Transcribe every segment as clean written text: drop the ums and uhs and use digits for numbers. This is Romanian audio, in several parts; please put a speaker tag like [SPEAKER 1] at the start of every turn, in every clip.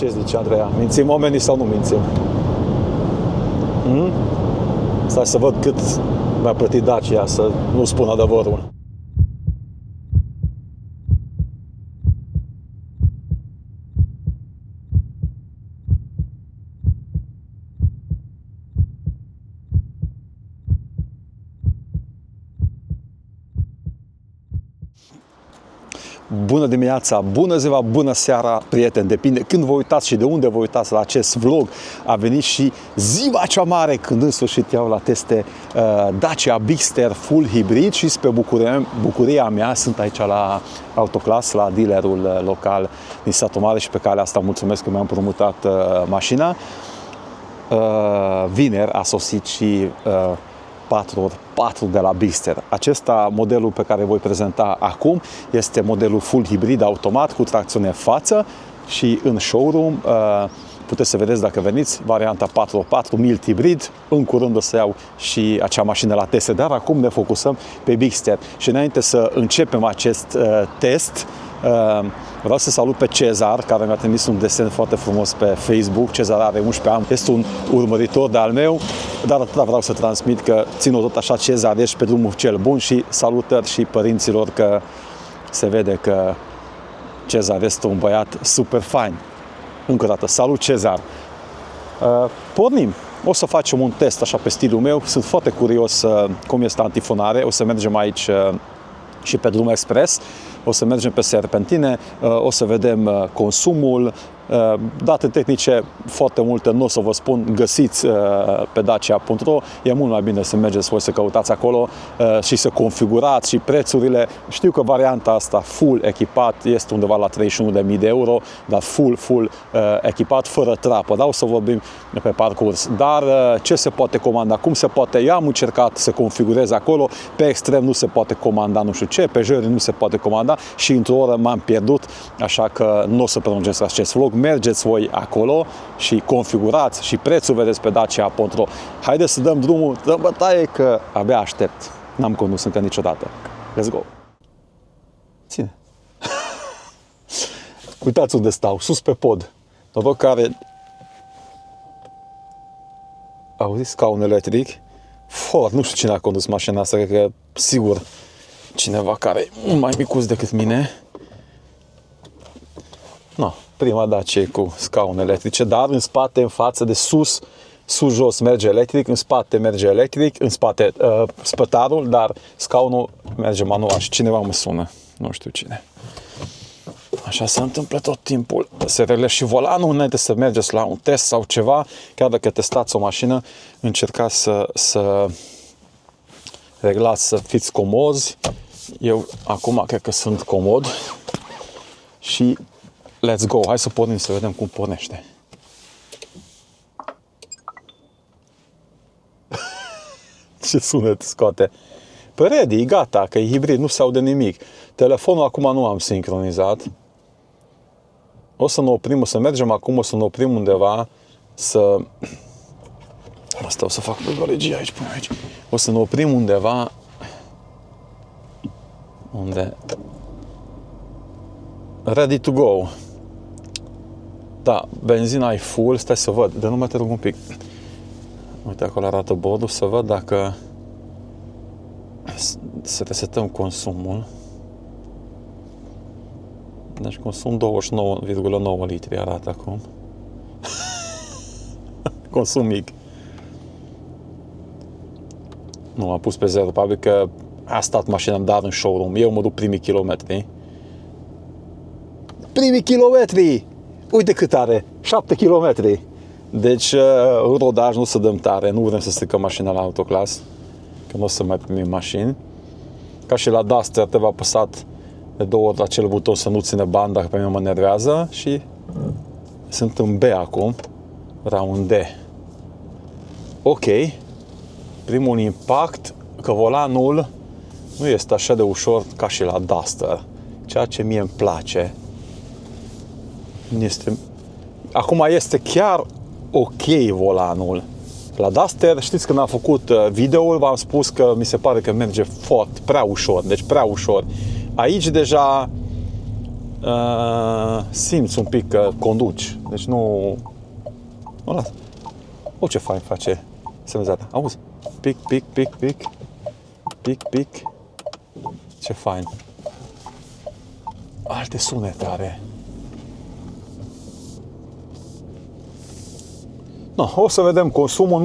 [SPEAKER 1] Ce zice, Andreea? Mințim oamenii sau nu mințim? Stai să văd cât mi-a plătit Dacia, să nu spun adevărul. Bună dimineața, bună ziua, bună seara, prieteni! Depinde când vă uitați și de unde vă uitați la acest vlog. A venit și ziua cea mare când în sfârșit iau la teste Dacia Bigster Full Hybrid și spre bucuria mea sunt aici la Autoclass, la dealerul local din Satul Mare și pe calea asta mulțumesc că mi-am împrumutat mașina. Vineri a sosit și 4x4 de la Bigster. Acesta, modelul pe care voi prezenta acum, este modelul full hibrid automat cu tracțiune în față și în showroom puteți să vedeți dacă veniți varianta 4x4 mild hibrid. În curând o să iau și acea mașină la teste, dar acum ne focusăm pe Bigster. Și înainte să începem acest test, vreau să salut pe Cezar, care mi-a trimis un desen foarte frumos pe Facebook. Cezar are 11 ani, este un urmăritor de-al meu, dar atâta vreau să transmit că țin-o tot așa, Cezar, ești pe drumul cel bun și salutări și părinților că se vede că Cezar este un băiat super fain. Încă o dată, salut Cezar! Pornim! O să facem un test așa pe stilul meu, sunt foarte curios cum este antifonare, o să mergem aici și pe drum expres. O să mergem pe serpentine, o să vedem consumul, date tehnice foarte multe, nu o să vă spun, găsiți pe dacia.ro, e mult mai bine să mergeți voi să căutați acolo și să configurați și prețurile. Știu că varianta asta full echipat este undeva la 31.000 de euro, dar full echipat, fără trapă, da? O să vorbim pe parcurs. Dar ce se poate comanda, cum se poate, eu am încercat să configurez acolo, pe extrem nu se poate comanda nu știu ce, pe juri nu se poate comanda și într-o oră m-am pierdut, așa că nu o să prelungesc acest vlog. Mergeți voi acolo și configurați și prețul vedeți pe dacia.ro. Haideți să dăm drumul, dăm bătaie că abia aștept. N-am condus încă niciodată. Let's go! Ține! Uitați unde stau, sus pe pod. Noroc care... Auziți, scaun electric? Nu știu cine a condus mașina asta, cred că sigur cineva care e mult mai micuț decât mine. No, prima Dacia cu scaun electrice, dar în spate, în față, de sus-jos merge electric, în spate merge electric, în spate spătarul, dar scaunul merge manual și cineva mă sună, nu știu cine. Așa se întâmplă tot timpul, se regle și volanul înainte să mergeți la un test sau ceva, chiar dacă testați o mașină, încercați să reglați, să fiți comozi. Eu acum cred că sunt comod și let's go, hai să pornim să vedem cum pornește. Ce sunet scoate. Păi ready, gata, că e hibrid, nu se aude nimic. Telefonul acum nu am sincronizat. O să ne oprim, o să mergem acum, o să ne oprim undeva să... Asta o să fac pe gălăgie aici, până aici. O să ne oprim undeva unde... Ready to go. Da, benzina e full, stai să văd, de nu mă te rog un pic. Uite, acolo arată bordul, să văd dacă să resetăm consumul. Deci consum 29,9 litri arată acum. Consum mic. Nu, am pus pe 0, probabil că a stat mașina dar în showroom. Eu mă duc primii kilometri. Primii kilometri! Uite cât are, 7 km. Deci, în rodaj nu să dăm tare, nu vrem să stricăm mașina la Autoclass, că nu o să mai primim mașini. Ca și la Duster, te va apăsat de 2 ori la acel buton să nu ține banda, că pe mine mă nervează și sunt în B acum, vreau un D. Ok, primul impact, că volanul nu este așa de ușor ca și la Duster, ceea ce mie îmi place. Acum este chiar ok volanul. La Duster, știți, când am făcut videoul, v-am spus că mi se pare că merge prea ușor, deci prea ușor. Aici deja simți un pic că conduci. Deci nu lasă. O, ce fain face semnătatea. Auzi? Pic, pic, pic, pic. Pic, pic. Ce fain. Alte sunete are. No, o să vedem consumul.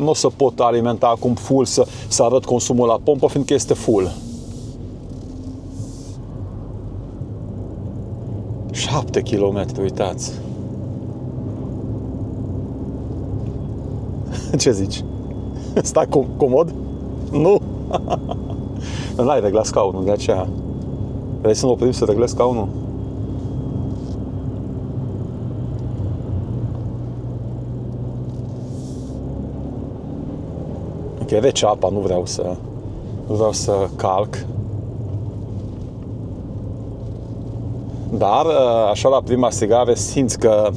[SPEAKER 1] Nu o să pot alimenta acum full, să arăt consumul la pompă, fiindcă este full. 7 km, uitați. Ce zici? Stai comod? Nu? N-ai reglat scaunul, de aceea. Vrei să-mi oprim să reglez scaunul? Ok, e rece apa, nu vreau să calc. Dar, așa la prima strigare, simți că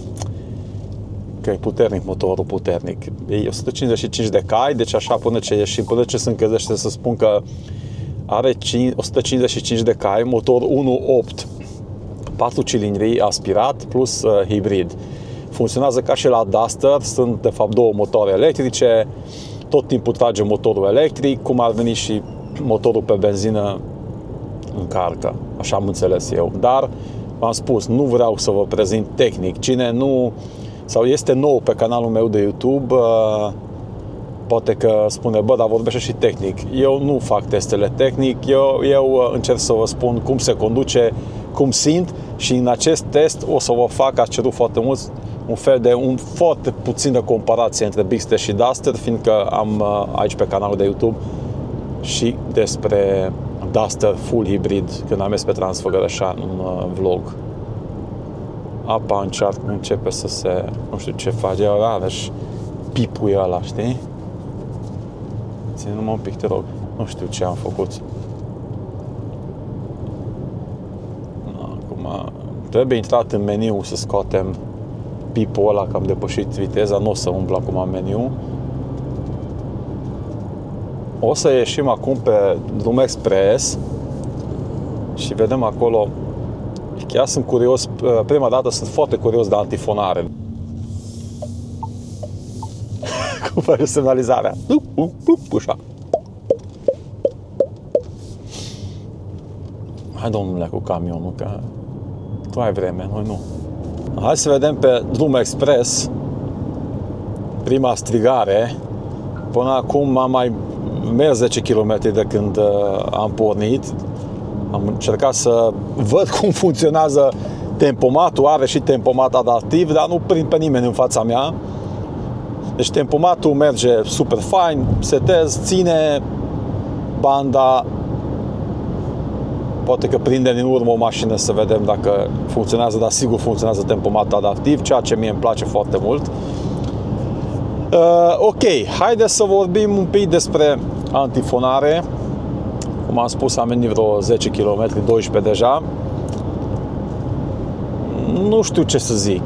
[SPEAKER 1] e puternic motorul, puternic. E 155 de cai, deci așa până ce se încălzește, să spun că are 155 de cai, motor 1.8, 4 cilindri aspirat plus hibrid. Funcționează ca și la Duster, sunt de fapt două motoare electrice, tot timpul trage motorul electric, cum ar veni și motorul pe benzină încarcă, așa am înțeles eu. Dar, v-am spus, nu vreau să vă prezint tehnic. Cine nu, sau este nou pe canalul meu de YouTube, poate că spune, bă, dar vorbește și tehnic. Eu nu fac testele tehnic, eu încerc să vă spun cum se conduce, cum simt, și în acest test o să vă fac, ați cerut foarte mult, un foarte puțină comparație între Bigster și Duster, fiindcă am aici pe canalul de YouTube și despre Duster full hibrid, când am mers pe Transfăgărășan în vlog. Apa începe să se, nu știu ce face, are și pipul ăla, știi? Ține-mă un pic, te rog. Nu știu ce am făcut. Acum trebuie intrat în meniu să scoatem pipul ăla, că am depășit viteza, nu o să umblu acum în meniu. O să ieșim acum pe drum expres și vedem acolo. Chiar sunt curios, prima dată sunt foarte curios de antifonare. Cum face semnalizarea? Așa. Hai, domnule, cu camionul, că tu ai vreme, noi nu. Hai să vedem pe drum expres prima strigare. Până acum am mai mers 10 km de când am pornit. Am încercat să văd cum funcționează tempomatul. Are și tempomat adaptiv, dar nu prind pe nimeni în fața mea. Deci tempomatul merge super fain, setez, ține banda. Poate că prinde din urmă o mașină să vedem dacă funcționează, dar sigur funcționează tempomatul adaptiv, ceea ce mie îmi place foarte mult. Ok, haideți să vorbim un pic despre antifonare. Cum am spus, am venit vreo 10 km, 12 deja. Nu știu ce să zic.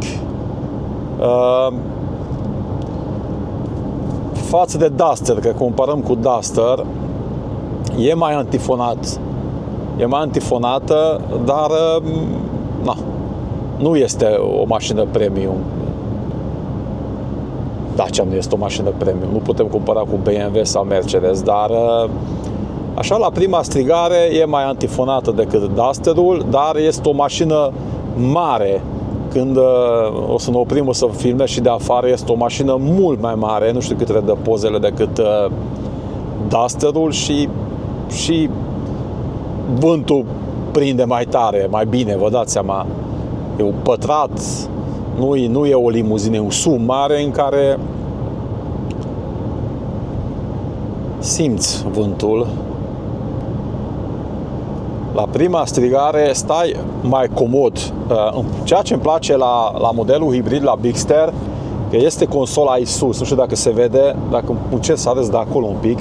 [SPEAKER 1] Față de Duster, că comparăm cu Duster, e mai antifonat. E mai antifonată, dar nu este o mașină premium. Dacia nu este o mașină premium. Nu putem compara cu BMW sau Mercedes, dar așa la prima strigare e mai antifonată decât Dusterul, dar este o mașină mare. Când o să ne oprim, o să filmez și de afară, este o mașină mult mai mare, nu știu cât redă pozele decât Dusterul și vântul prinde mai tare, mai bine, vă dați seama. E un pătrat, nu e o limuzină, e un SUV mare în care simți vântul. La prima strigare stai mai comod. Ceea ce îmi place la modelul hibrid, la Bigster, că este consola aici sus. Nu știu dacă se vede, dacă încerc să arăt de acolo un pic,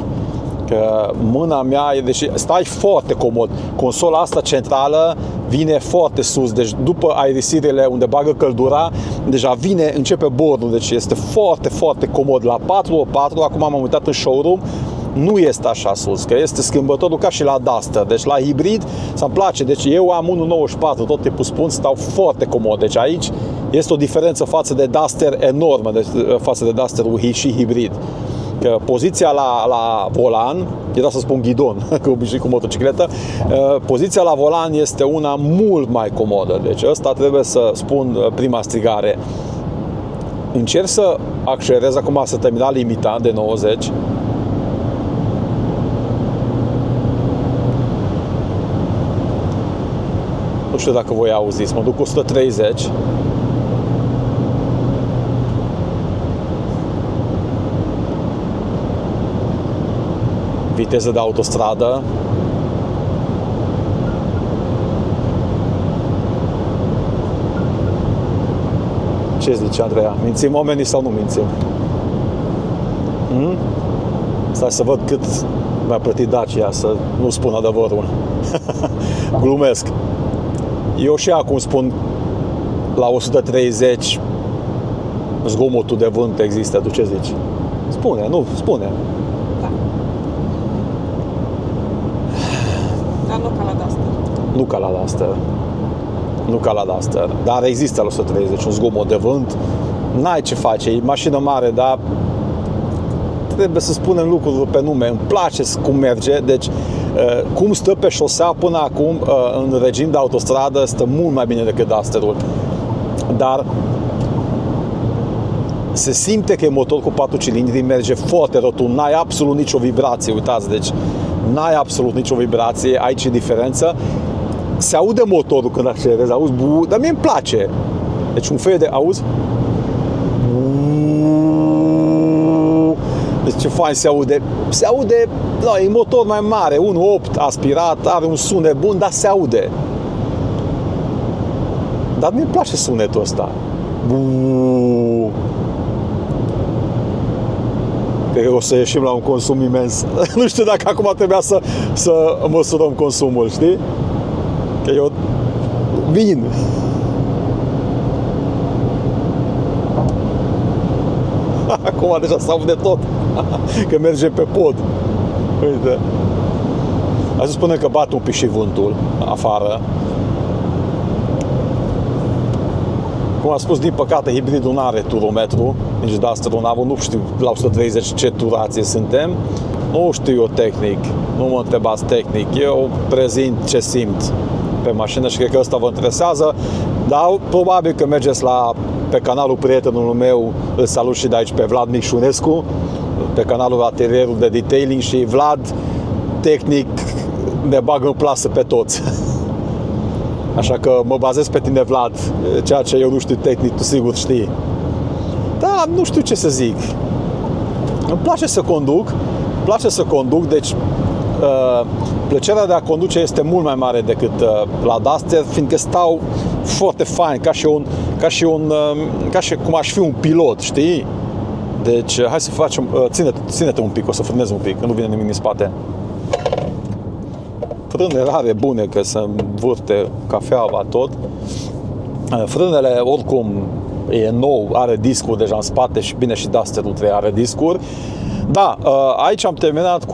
[SPEAKER 1] că mâna mea, deci stai foarte comod. Consola asta centrală vine foarte sus, deci după aerisirile unde bagă căldura, deja începe bordul, deci este foarte, foarte comod. La 4x4, acum m-am uitat în showroom, nu este așa sus, că este schimbătorul ca și la Duster. Deci la hibrid să-mi place. Deci eu am 1.94, tot timpul spun, stau foarte comod. Deci aici este o diferență față de Duster enormă, deci față de Dusterul și hibrid. Că poziția la volan, era să spun ghidon, că obișnuit cu motocicletă, poziția la volan este una mult mai comodă. Deci ăsta trebuie să spun prima strigare. Încerc să accelerez acum, să termina limita de 90. Nu știu dacă voi auziți, mă duc 130. Viteză de autostradă. Ce zice, Andreea? Mințim oamenii sau nu mințim? Stai să văd cât mi-a plătit Dacia, să nu spun adevărul. Glumesc. Eu și acum spun la 130 zgomotul de vânt există. Tu ce zici? Spune, nu, spune.
[SPEAKER 2] Da. Dar nu ca la Duster.
[SPEAKER 1] Nu ca la Duster. Nu ca la Duster. Dar există la 130 un zgomot de vânt. N-ai ce face, e mașină mare, dar trebuie să spunem lucruri pe nume. Îmi place cum merge, deci cum stă pe șosea până acum în regim de autostradă stă mult mai bine decât Dusterul. Dar se simte că e motor cu 4 cilindri, merge foarte rotund, n-ai absolut nicio vibrație, uitați, deci n-ai absolut nicio vibrație, aici e diferență. Se aude motorul când accelerezi, auzi, dar mie îmi place. Deci un fel de, auzi? Deci ce fain se aude. Se aude, da, e motor mai mare, 1.8 aspirat, are un sunet bun, dar se aude. Dar mie îmi place sunetul ăsta. Cred că o să ieșim la un consum imens. Nu știu dacă acum trebuia să măsurăm consumul, știi? Că eu vin. Acum deja s-au de tot. Că merge pe pod. Uite. Hai să spunem că bate un pic și vântul afară. Cum am spus, din păcate, hibridul nu are turometru, nici Duster-ul n-a avut, nu știu la 130 ce turație suntem. Nu știu eu tehnic, nu mă întrebați tehnic, eu prezint ce simt pe mașină și cred că ăsta vă interesează, dar probabil că mergeți pe canalul prietenului meu, îl salut și de aici pe Vlad Micșunescu, pe canalul Atelierul de Detailing, și Vlad, tehnic, ne bagă în plasă pe toți. Așa că mă bazez pe tine, Vlad, ceea ce eu nu știu tehnic, tu sigur știi. Da, nu știu ce să zic. Îmi place să conduc, deci plăcerea de a conduce este mult mai mare decât la Duster, fiindcă stau foarte fain, ca și cum aș fi un pilot, știi? Deci, hai să facem, ține-te un pic, o să frânez un pic, că nu vine nimic din spate. Frâne rare bune, că se învârte cafeaua tot. Frânele, oricum, e nou, are discuri deja în spate și bine, și Duster-ul 3 are discuri. Da, aici am terminat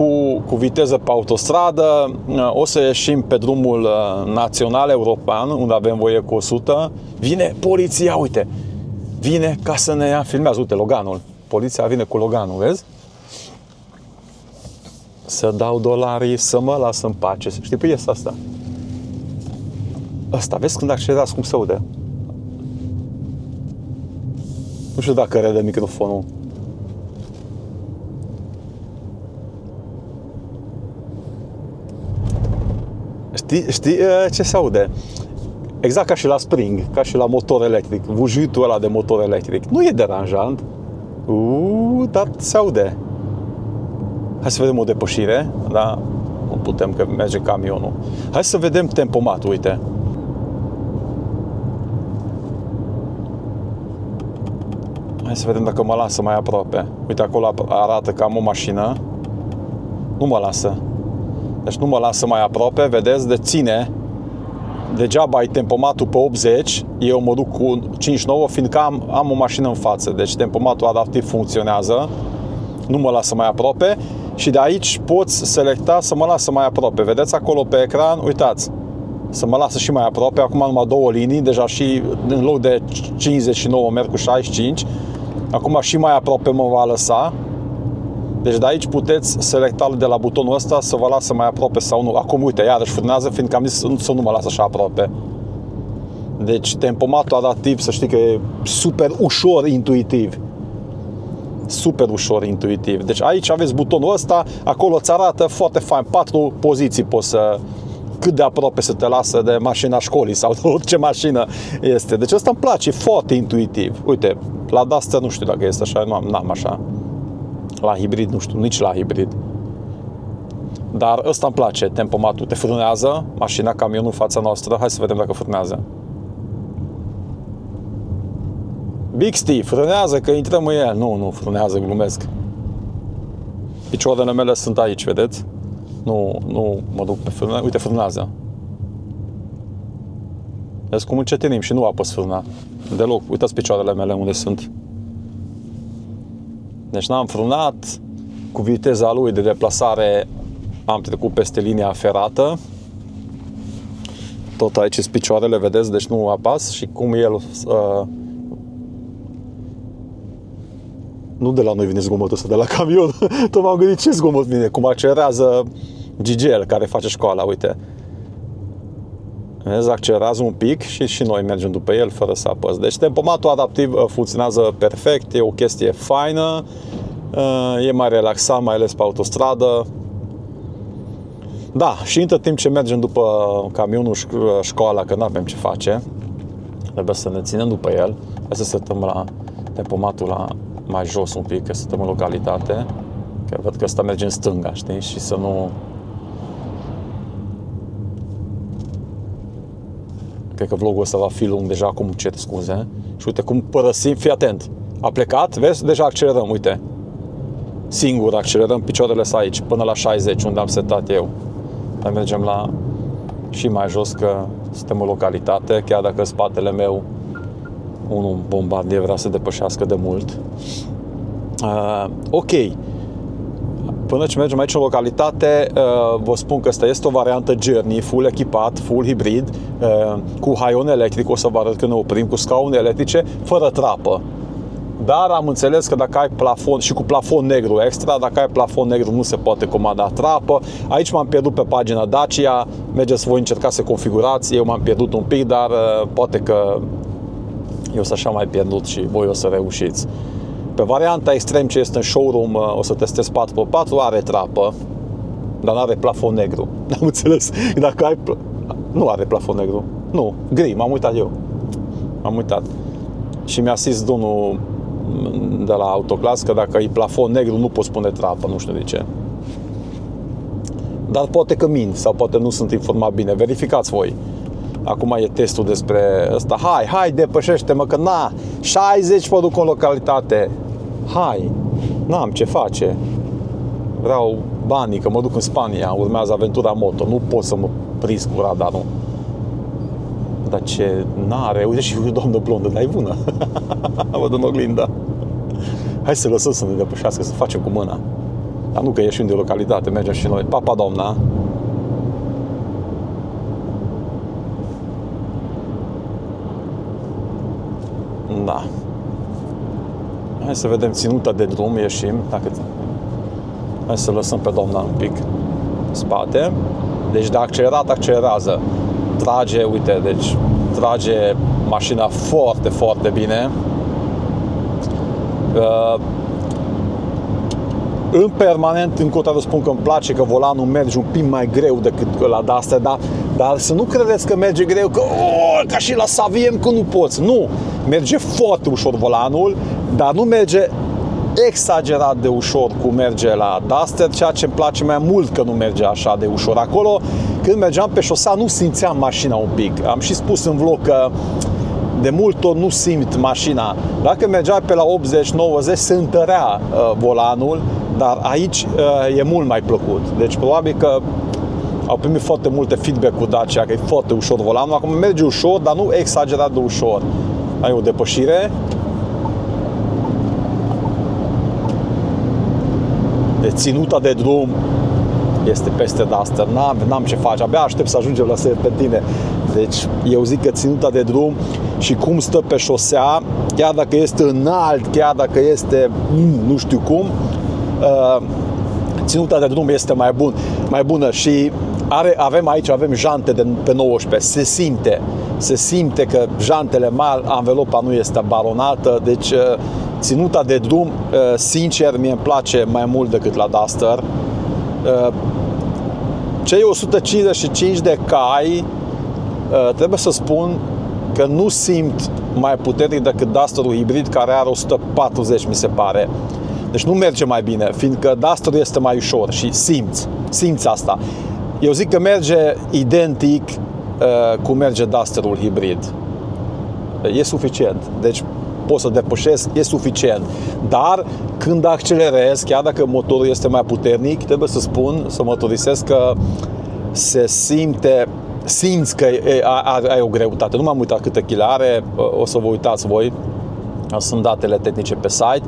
[SPEAKER 1] cu viteză pe autostradă. O să ieșim pe drumul național european, unde avem voie cu 100. Vine poliția, uite, vine ca să ne ia, filmează, uite, Loganul. Poliția vine cu Loganul, vezi? Să dau $, să mă las în pace. Știi, păi este asta. Asta, vezi când accelerați cum se aude? Nu știu dacă rede microfonul. Știi ce se aude? Exact ca și la Spring, ca și la motor electric, vujuitul ăla de motor electric. Nu e deranjant, dar se aude. Hai să vedem o depășire, da? Nu putem, că merge camionul. Hai să vedem tempomatul, uite. Hai să vedem dacă mă lasă mai aproape. Uite, acolo arată că am o mașină. Nu mă lasă. Deci nu mă lasă mai aproape, vedeți, de ține. Degeaba ai tempomatul pe 80, eu mă duc cu 59, fiindcă am o mașină în față. Deci tempomatul adaptiv funcționează. Nu mă lasă mai aproape. și de aici poți selecta să mă lasă mai aproape. Vedeți acolo pe ecran, uitați, să mă lasă și mai aproape, acum numai 2 linii, deja și în loc de 59 merg cu 65, acum și mai aproape mă va lăsa. Deci de aici puteți selecta de la butonul ăsta să vă lasă mai aproape sau nu. Acum uite, iarăși frânează, fiindcă am zis să nu mă lasă așa aproape. Deci tempomatul adaptiv, să știi că e super ușor intuitiv. Super ușor intuitiv. Deci aici aveți butonul ăsta, acolo îți arată foarte fain, 4 poziții poți să, cât de aproape să te lasă de mașina școlii sau de orice mașină este. Deci ăsta îmi place, e foarte intuitiv. Uite, la Duster nu știu dacă este așa, n-am așa. La hibrid nu știu, nici la hibrid. Dar ăsta îmi place, tempomatul. Te frânează mașina, camionul în fața noastră. Hai să vedem dacă frânează. Big Steve, frânează că intrăm în el. Nu frânează, glumesc. Picioarele mele sunt aici, vedeți? Nu mă duc pe frână. Uite, frânează. Vezi cum încetinim și nu apăs frâna. Deloc. Uitați picioarele mele unde sunt. Deci n-am frânat. Cu viteza lui de deplasare am trecut peste linia ferată. Tot aici sunt picioarele, vedeți? Deci nu apas. Și cum el... Nu de la noi vine zgomotul ăsta, de la camion. Tot m-am gândit ce zgomot vine, cum accelerează Gigel care face școala, uite. Vezi, accelerează un pic și noi mergem după el fără să apăs. Deci tempomatul adaptiv funcționează perfect, e o chestie faină, e mai relaxat, mai ales pe autostradă. Da, și între timp ce mergem după camionul școala, că nu avem ce face, trebuie să ne ținem după el. Hai să setăm la tempomatul la mai jos un pic, că suntem în localitate, că văd că ăsta merge în stânga, știi? Și să nu... Cred că vlogul ăsta va fi lung, deja acum cer scuze. Și uite cum părăsim, fii atent, a plecat, vezi? Deja accelerăm, uite. Singur accelerăm, picioarele sunt aici, până la 60, unde am setat eu. Mai mergem la și mai jos, că suntem în localitate, chiar dacă spatele meu unul bombardier vrea să depășească de mult. Ok. Până ce mergem aici în localitate, vă spun că asta este o variantă Journey, full echipat, full hibrid, cu haion electric, o să vă arăt când ne oprim, cu scaune electrice, fără trapă. Dar am înțeles că dacă ai plafon, și cu plafon negru extra, dacă ai plafon negru nu se poate comanda trapă. Aici m-am pierdut pe pagina Dacia, mergeți voi încerca să configurați, eu m-am pierdut un pic, dar poate că eu sunt așa mai pierdut și voi o să reușiți. Pe varianta extrem ce este în showroom, o să testez 4x4, are trapă, dar nu are plafon negru. Am înțeles, dacă ai... Nu are plafon negru. Nu, gri, m-am uitat eu. M-am uitat. Și mi-a zis domnul de la Autoclass că dacă e plafon negru nu poți pune trapă, nu știu de ce. Dar poate că mint sau poate nu sunt informat bine. Verificați voi. Acum e testul despre ăsta. Hai, depășește-mă că na, 60 mă duc în localitate. Hai, n-am ce face. Vreau banii, că mă duc în Spania, urmează aventura moto. Nu pot să mă prins cu radarul. Dar ce n-are, uite și doamnă blondă, dar e bună. Văd în oglindă. Hai să lăsăm să ne depășească, să facem cu mâna. Dar nu că ieșim de localitate, mergem și noi. Pa, doamna. Da. Hai să vedem ținuta de drum, ieșim. Hai să lăsăm pe doamna un pic în spate. Deci de accelerat, accelerează. Trage, uite, deci trage mașina foarte, foarte bine. În permanent, încă o dată spun că îmi place că volanul merge un pic mai greu decât la Duster, dar să nu credeți că merge greu, că ca și la Saviem că nu poți. Nu, merge foarte ușor volanul, dar nu merge exagerat de ușor cum merge la Duster, ceea ce îmi place mai mult că nu merge așa de ușor. Acolo, când mergeam pe șosea, nu simțeam mașina un pic. Am și spus în vlog că de multe ori nu simt mașina. Dacă mergeai pe la 80-90, se întărea volanul, dar aici e mult mai plăcut. Deci probabil că au primit foarte multe feedback cu Dacia, că e foarte ușor volanul. Acum merge ușor, dar nu exagerat de ușor. Ai o depășire. Deci ținuta de drum este peste Duster. N-am ce face, abia aștept să ajungem la Serpentine. Deci eu zic că ținuta de drum și cum stă pe șosea, chiar dacă este înalt, chiar dacă este nu știu cum, ținuta de drum este mai bună și avem jante pe 19, se simte că jantele mari, anvelopa nu este baronată, deci ținuta de drum, sincer, mie îmi place mai mult decât la Duster. Cei 155 de cai, trebuie să spun că nu simt mai puternic decât Dusterul hibrid, care are 140, mi se pare. Deci nu merge mai bine, fiindcă Dusterul este mai ușor și simți asta. Eu zic că merge identic cum merge Dusterul hibrid. E suficient. Deci pot să depășesc, e suficient. Dar când accelerez, chiar dacă motorul este mai puternic, trebuie să mărturisesc că se simți că ai o greutate. Nu m-am uitat câte chile are, o să vă uitați voi, sunt datele tehnice pe site,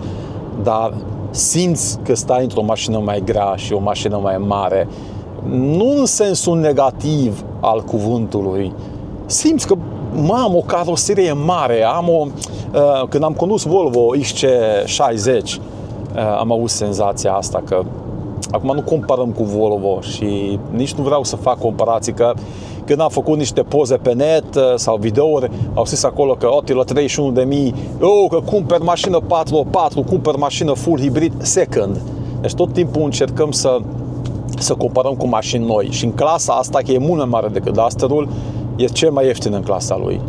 [SPEAKER 1] dar simți că stai într-o mașină mai grea și o mașină mai mare. Nu în sensul negativ al cuvântului. Simți că am o caroserie mare, când am condus Volvo XC60, am avut senzația asta că acum nu comparăm cu Volvo și nici nu vreau să fac comparații, că când am făcut niște poze pe net sau videouri, au scris acolo că la 31.000, că cumpăr mașină 4x4, cumpăr mașină full hibrid second. Deci tot timpul încercăm să comparăm cu mașini noi și în clasa asta, că e mult mai mare decât Dusterul, e cel mai ieftin în clasa lui.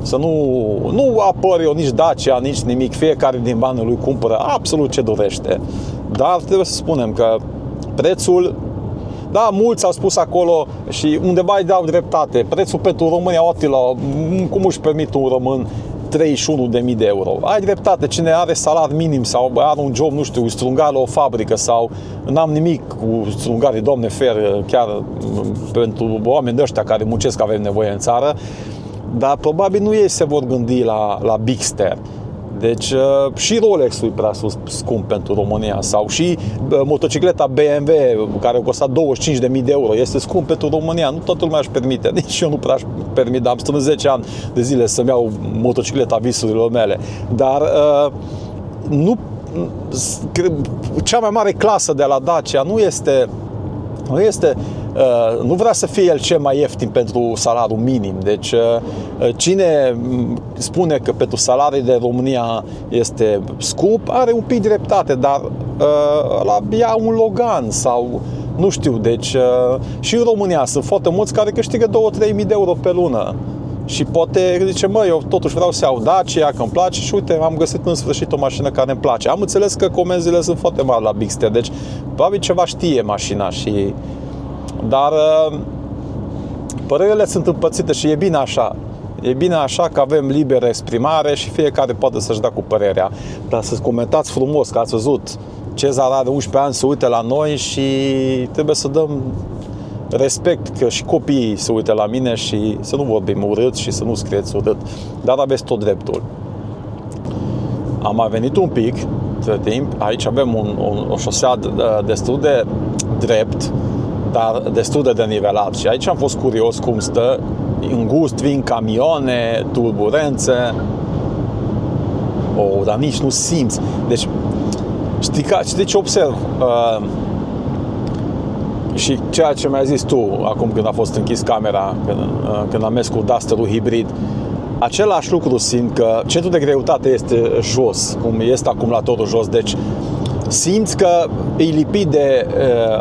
[SPEAKER 1] Să nu apăr eu nici Dacia, nici nimic, fiecare din banii lui cumpără absolut ce dorește. Dar trebuie să spunem că prețul, da, mulți au spus acolo și undeva îi dau dreptate, prețul pentru România, Attila, cum își permit un român 31.000 de euro? Ai dreptate, cine are salar minim sau are un job, nu știu, strungar la o fabrică sau n-am nimic cu strungarii, Doamne fer, chiar pentru oameni de ăștia care muncesc avem nevoie în țară, dar probabil nu ei se vor gândi la Bigster. Deci și Rolex-ul e prea scump pentru România sau și motocicleta BMW care a costat 25.000 de euro este scump pentru România. Nu toată lumea își permite, nici eu nu prea își permit, dar am strâns 10 ani de zile să-mi iau motocicleta visurilor mele. Dar cea mai mare clasă de la Dacia nu vrea să fie el cel mai ieftin pentru salariul minim. Deci cine spune că pentru salarii de România este scump, are un pic dreptate, dar ia un Logan sau nu știu, deci și în România sunt foarte mulți care câștigă 2-3 mii de euro pe lună. Și poate zice, eu totuși vreau să iau Dacia, că îmi place și uite, am găsit în sfârșit o mașină care îmi place. Am înțeles că comenzile sunt foarte mari la Bigster, deci probabil ceva știe mașina și... Dar părerile sunt împărțite și e bine așa. E bine așa că avem liberă exprimare și fiecare poate să-și dea cu părerea. Dar să comentați frumos, că ați văzut, Cezar are 11 ani, se uită la noi și trebuie să dăm respect, că și copiii se uită la mine și să nu vorbim urât și să nu scrieți urât. Dar aveți tot dreptul. Am mai venit un pic între timp. Aici avem o șosea destul de drept, dar destul de denivelat. Și aici am fost curios cum stă. În gust vin camioane, turbulențe. Dar nici nu simți. Deci, știi ce observ? Și ceea ce mi-ai zis tu acum când a fost închis camera, când am mers cu Dusterul hibrid, același lucru simt, că centrul de greutate este jos, cum este acumulatorul jos, deci simți că e lipit de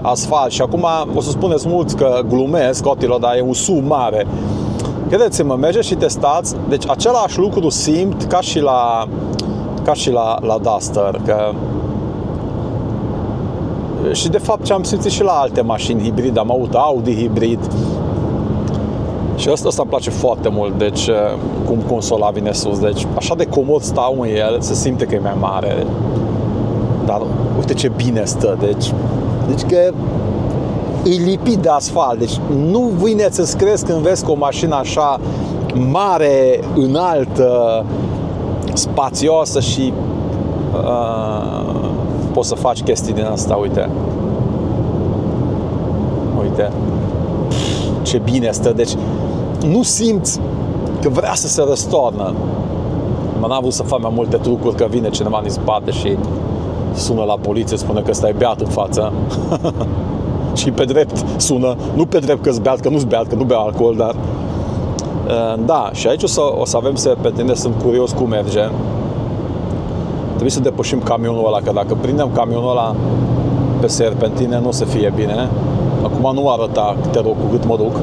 [SPEAKER 1] asfalt și acum o să spuneți mulți că glumesc, Attila, dar e un SUV mare. Credeți-mă, mergeți și testați, deci același lucru simt ca și la Duster, că și de fapt ce am simțit și la alte mașini hibrid, am avut Audi hibrid și ăsta îmi place foarte mult, deci cum consola vine sus, deci așa de comod stau în el, se simte că e mai mare, dar uite ce bine stă, deci că e lipit de asfalt, deci nu vine să-ți crezi când vezi că o mașină așa mare, înaltă, spațioasă și poți să faci chestii din asta, uite. Uite. Ce bine stă, deci nu simți că vrea să se răstoarnă. N-am vrut să fac mai multe trucuri, că vine cineva din spate și sună la poliție, spune că ăsta e beat în față. Și pe drept sună, nu pe drept că-s beat, că nu-s beat, că nu bea alcool, dar da, și aici o să avem serpentine, sunt curios cum merge. Trebuie să depășim camionul ăla, că dacă prindem camionul ăla pe serpentine, nu o să fie bine. Acum nu arăta, te rog, cu cât mă duc.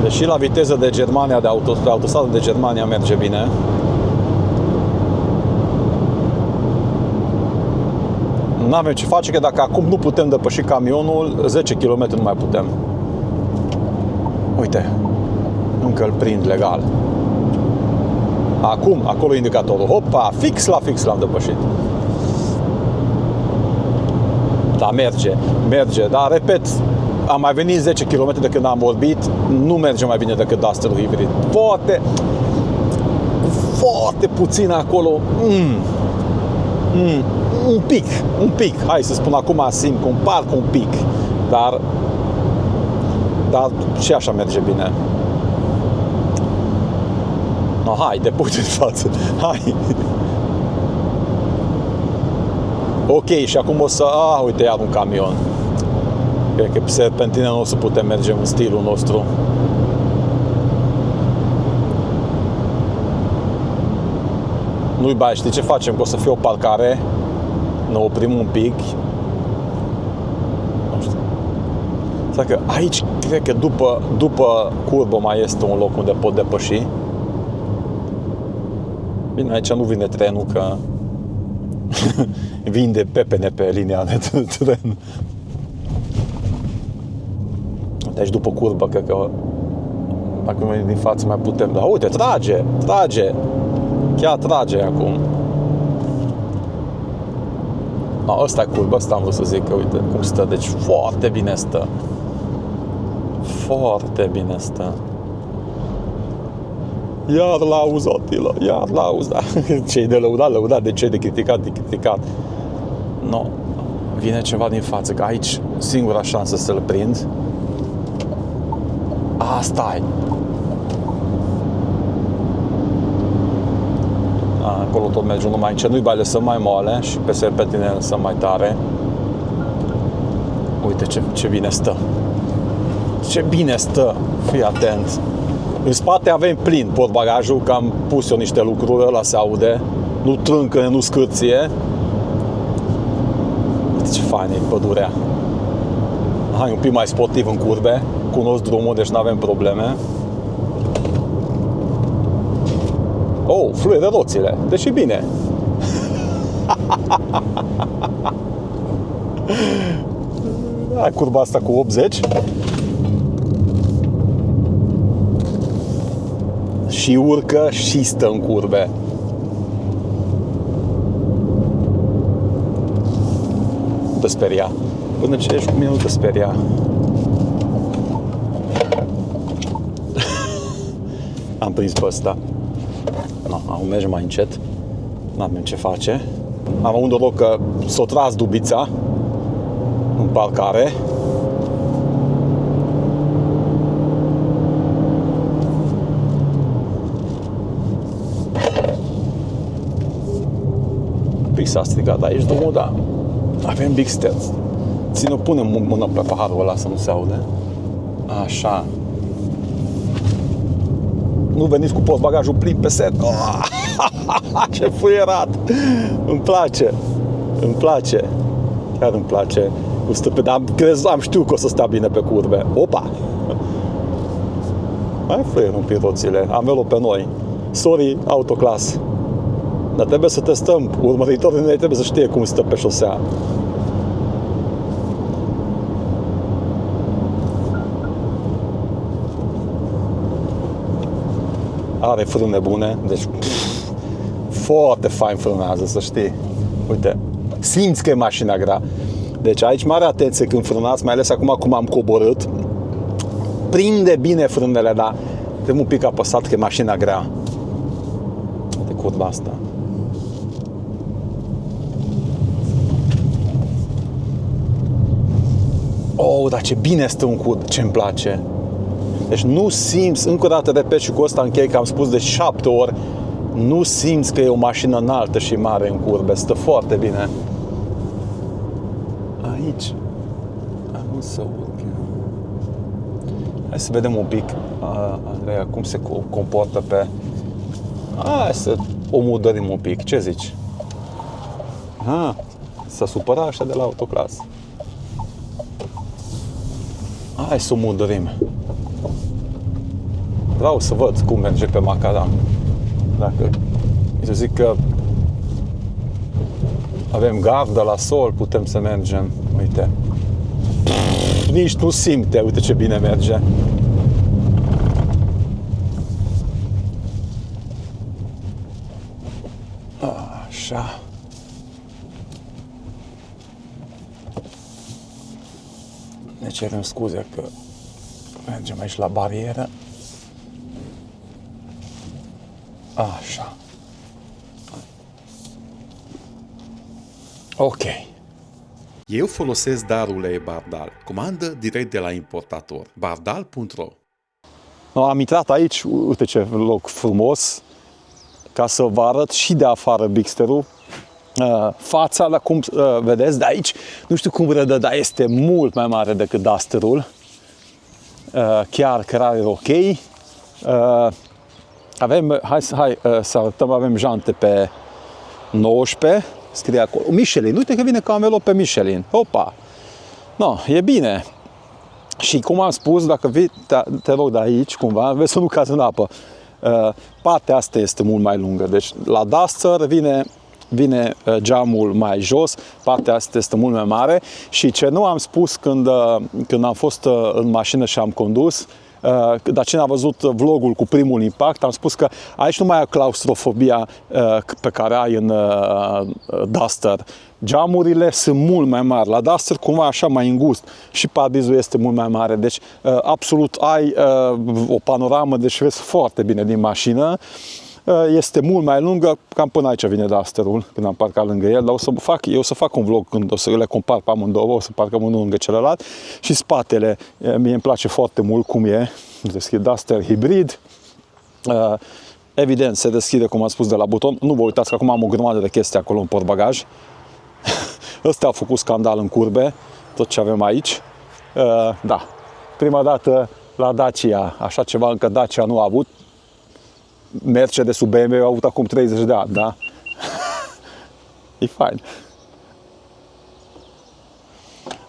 [SPEAKER 1] Deși la viteză de Germania, de autostradă de Germania merge bine. Nu avem ce face, că dacă acum nu putem depăși camionul, 10 km nu mai putem. Uite, încă îl prind legal. Acum, acolo indicatorul. Hopa, fix l-am depășit. Da, merge, dar repet, am mai venit 10 km de când am vorbit, nu merge mai bine decât Duster Hybrid. Foarte puțin acolo. Un pic. Hai să spun acum, simt că parcă un pic, dar și așa merge bine. No, hai, depui în față. Hai. Ok, și acum o să... uite, iar un camion. Cred că pe serpentine nu o să putem merge în stilul nostru. Nu-i bai, știi ce facem? Că o să fie o parcare, ne oprim un pic. Nu știu. Să că aici, cred că după curbă mai este un loc unde pot depăși. Bine, aici nu vine trenul, că vinde pepene pe linia de tren. Deci după curbă, cred că dacă nu din față mai putem. Dar uite, trage. Chiar trage acum. Ăsta e curbă, ăsta am vrut să zic, că uite cum stă. Deci foarte bine stă. Foarte bine stă. Iar l-auzi, Atila, iar l-auzi, da. Ce-i de lăudat, de ce de criticat. No, vine ceva din față, că aici singura șansă să-l prind. Asta e. Acolo tot merge numai ce nu-i bai, lăsăm mai moale și pe serpentine lăsăm mai tare. Uite ce bine stă. Ce bine stă. Fii atent. În spate avem plin portbagajul, că am pus eu niște lucruri, ăla se aude. Nu trâncă, nu scârție. Uite ce fain e pădurea. Hai un pic mai sportiv în curbe. Cunosc drumul, deci nu avem probleme. Oh, fluie de roțile. Deci e bine. Hai curba asta cu 80. Și urcă și stă în curbe. Nu te speria. Până ce ești cu mine, nu te speria. Am prins pe ăsta. Acum merge mai încet. N-avem ce face. Am avut noroc că s-o tras dubița în parcare. Pic s-a strigat aici drumul, dar avem big steps. Punem mâna pe paharul ăla să nu se aude. Așa. Nu veniți cu portbagajul plin pe set. Ce fuierat! Îmi place. Chiar îmi place. Am știut că o să stea bine pe curbe. Opa! Mai fluier un pic roțile. Am velo pe noi. Sorry, autoclass. Dar trebuie să testăm. Urmăritorii noi trebuie să știe cum stă pe șosea. Are frâne bune, deci foarte fain frânează, să știi. Uite, simți că e mașina grea. Deci aici mare atenție când frânați, mai ales acum cum am coborât. prinde bine frânele, dar trebuie un pic apăsat că e mașina grea de curba asta. Oh, dar ce bine stă un curb, ce-mi place. Deci nu simți, încă o dată repet și cu ăsta închei că am spus de 7 ori, nu simți că e o mașină înaltă și mare în curbe, stă foarte bine. Aici am să urc. Hai să vedem un pic, Andreea, cum se comportă pe... Hai să o mudărim un pic, ce zici? S-a supărat așa de la autoclasă. Hai să o mudărim. Vreau să văd cum merge pe macadam. Dacă să zic că avem gardă la sol, putem să mergem. Uite. Nici nu simte, uite ce bine merge. Așa. Ne cerem scuze că mergem aici la barieră. Așa. Ok.
[SPEAKER 3] Eu folosesc dar ulei Bardal. Comandă direct de la importator. Bardal.ro.
[SPEAKER 1] Am intrat aici, uite ce loc frumos, ca să vă arăt și de afară Bigster-ul. Fața, la cum vedeți de aici, nu știu cum redă, dar este mult mai mare decât Duster-ul. Chiar cărare ok. Avem, hai să arătăm, avem jante pe 19, scrie acolo, Michelin, uite că vine ca învelop pe Michelin, opa, no, e bine. Și cum am spus, dacă vii, te rog de aici, cumva, vezi să nu cazi în apă, partea asta este mult mai lungă, deci la Duster vine geamul mai jos, partea asta este mult mai mare și ce nu am spus când am fost în mașină și am condus, dar cine a văzut vlogul cu primul impact, am spus că aici nu mai ai claustrofobia pe care ai în Duster. Geamurile sunt mult mai mari. La Duster cumva așa mai îngust și parbrizul este mult mai mare. Deci absolut ai o panoramă, deci vezi foarte bine din mașină. Este mult mai lungă, cam până aici vine Duster-ul, când am parcat lângă el, dar eu o să fac un vlog când o să le compar pe amândouă, o să parcăm unul lângă celălalt și spatele, mie îmi place foarte mult cum e, deschid Duster hibrid, evident se deschide, cum am spus, de la buton, nu vă uitați că acum am o grămadă de chestii acolo în portbagaj, ăstea au făcut scandal în curbe, tot ce avem aici, da, prima dată la Dacia, așa ceva încă Dacia nu a avut, Mercedes-ul, BMW au avut acum 30 de ani, da? E fain.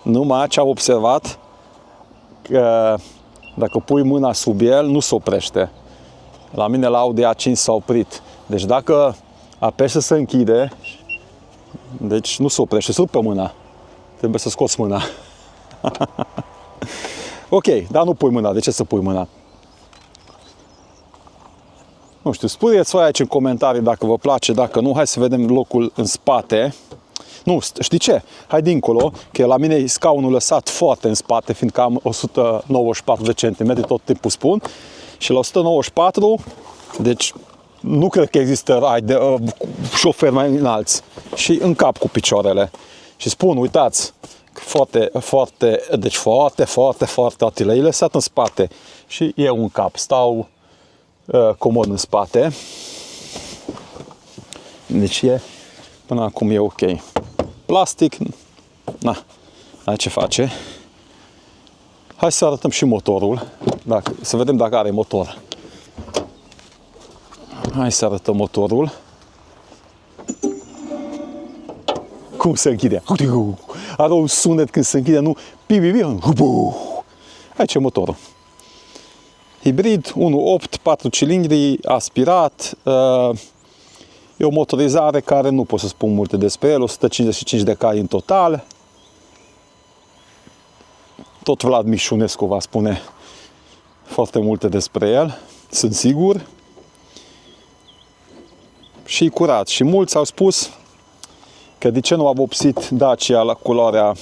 [SPEAKER 1] Numai ce am observat, că dacă pui mâna sub el, nu se oprește. La mine la Audi A5 s-a oprit. Deci dacă apeși să se închide, deci nu se oprește, se rupe mâna. Trebuie să scoți mâna. Ok, dar nu pui mâna. De ce să pui mâna? Nu știu, spuneți-vă aici în comentarii dacă vă place, dacă nu. Hai să vedem locul în spate. Nu, știi ce? Hai dincolo, că la mine e scaunul lăsat foarte în spate, fiindcă am 194 de centimetri, tot timpul spun. Și la 194, deci nu cred că există șoferi mai înalți. Și în cap cu picioarele. Și spun, uitați, foarte atilă. E lăsat în spate. Și eu în cap, stau comod în spate. Deci până acum e ok. Plastic, na, ai ce face. Hai să arătăm și motorul, să vedem dacă are motor. Hai să arătăm motorul. Cum se închide? Are un sunet când se închide, nu? Aici e motorul. Hibrid 1.8, 4 cilindri, aspirat. E o motorizare care nu pot să spun multe despre el, 155 de cai în total. Tot Vlad Mișunescu va spune foarte multe despre el, sunt sigur. Și curat. Și mulți au spus că de ce nu a vopsit Dacia la culoarea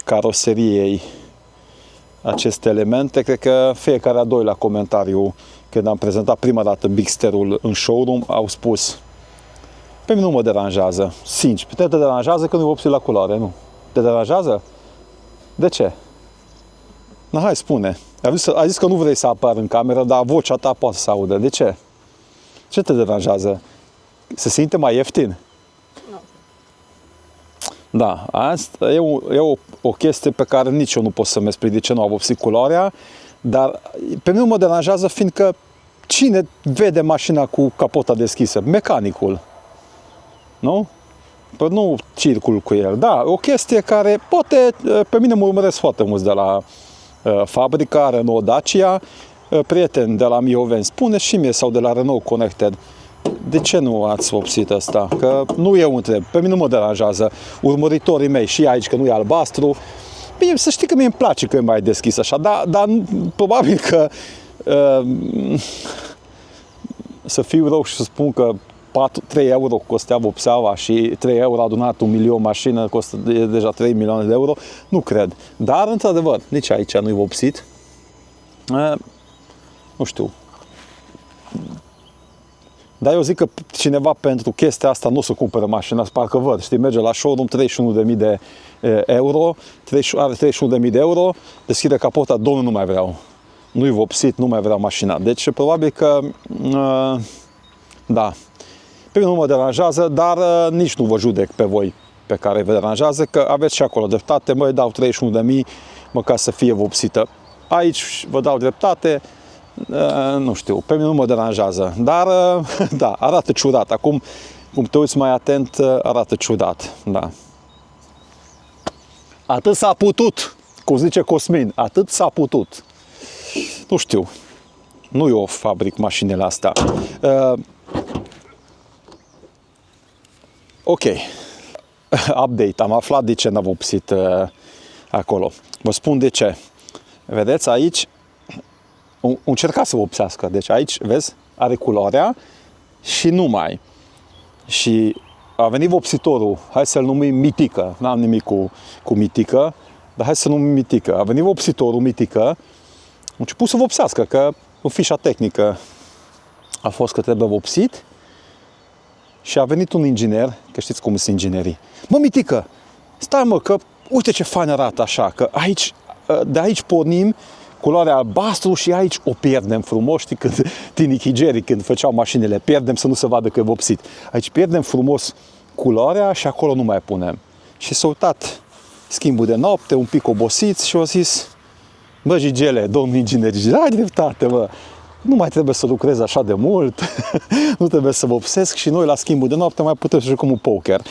[SPEAKER 1] caroseriei aceste elemente. Cred că fiecare a doilea comentariu, când am prezentat prima dată Bigster-ul în showroom, au spus: pe mine nu mă deranjează, sincer. Pe tine te deranjează că nu-i vopsit la culoare, nu? Te deranjează? De ce? Na, hai, spune. Ai zis că nu vrei să apar în cameră, dar vocea ta poate să se audă. De ce? Ce te deranjează? Se simte mai ieftin?
[SPEAKER 2] Nu.
[SPEAKER 1] Da, asta e o chestie pe care nici eu nu pot să-mi explic de ce nu a vopsit culoarea, dar pe mine nu mă deranjează, fiindcă cine vede mașina cu capota deschisă? Mecanicul. Nu? Păi nu circul cu el. Da, o chestie care poate, pe mine mă urmăresc foarte mulți de la fabrica Renault Dacia, prieteni de la Mioveni, spune și mie, sau de la Renault Connected, de ce nu ați vopsit asta? Că nu eu întreb, pe mine nu mă deranjează. Urmăritorii mei și aici, că nu e albastru, bine, să știi că mie îmi place că e mai deschis așa, dar probabil că să fiu rău și să spun că 3 euro costea vopseaua și 3 euro adunat 1 milion mașină, costă deja 3 milioane de euro, nu cred. Dar, într-adevăr, nici aici nu-i vopsit. Nu știu. Dar eu zic că cineva pentru chestia asta nu o să cumpere mașina, parcă văd, știi, merge la showroom, 31.000 de euro, are 31.000 de euro, deschide capota, domnul, nu mai vreau. Nu-i vopsit, nu mai vreau mașina. Deci, probabil că, da, pe mine nu mă deranjează, dar nici nu vă judec pe voi pe care vă deranjează, că aveți și acolo dreptate, mă dau 31.000, măcar să fie vopsită. Aici vă dau dreptate, nu știu, pe mine nu mă deranjează, dar da, arată ciudat. Acum, cum te uiți mai atent, arată ciudat, da. Atât s-a putut, cum zice Cosmin, atât s-a putut. Nu știu, nu eu fabric mașinile astea. Ok, update, am aflat de ce n-a vopsit acolo. Vă spun de ce. Vedeți aici, încerca să vopsească, deci aici, vezi, are culoarea și numai. Și a venit vopsitorul, hai să-l numim Mitică, n-am nimic cu Mitică, dar hai să numim Mitică. A venit vopsitorul Mitică, a început să vopsească, că în fișa tehnică a fost că trebuie vopsit. Și a venit un inginer, că știți cum sunt inginerii. Mă, Mitică, stai mă, că uite ce fain arată așa, că aici, de aici pornim culoarea albastru și aici o pierdem frumos, știi, când tinichigerii, când făceau mașinile, pierdem să nu se vadă că e vopsit. Aici pierdem frumos culoarea și acolo nu mai punem. Și s-a uitat schimbul de noapte, un pic obosiți și a zis: bă, Gigele, domnul inginer, ai dreptate, mă. Nu mai trebuie să lucrez așa de mult, nu trebuie să vopsesc și noi la schimbul de noapte mai putem să jucăm un poker.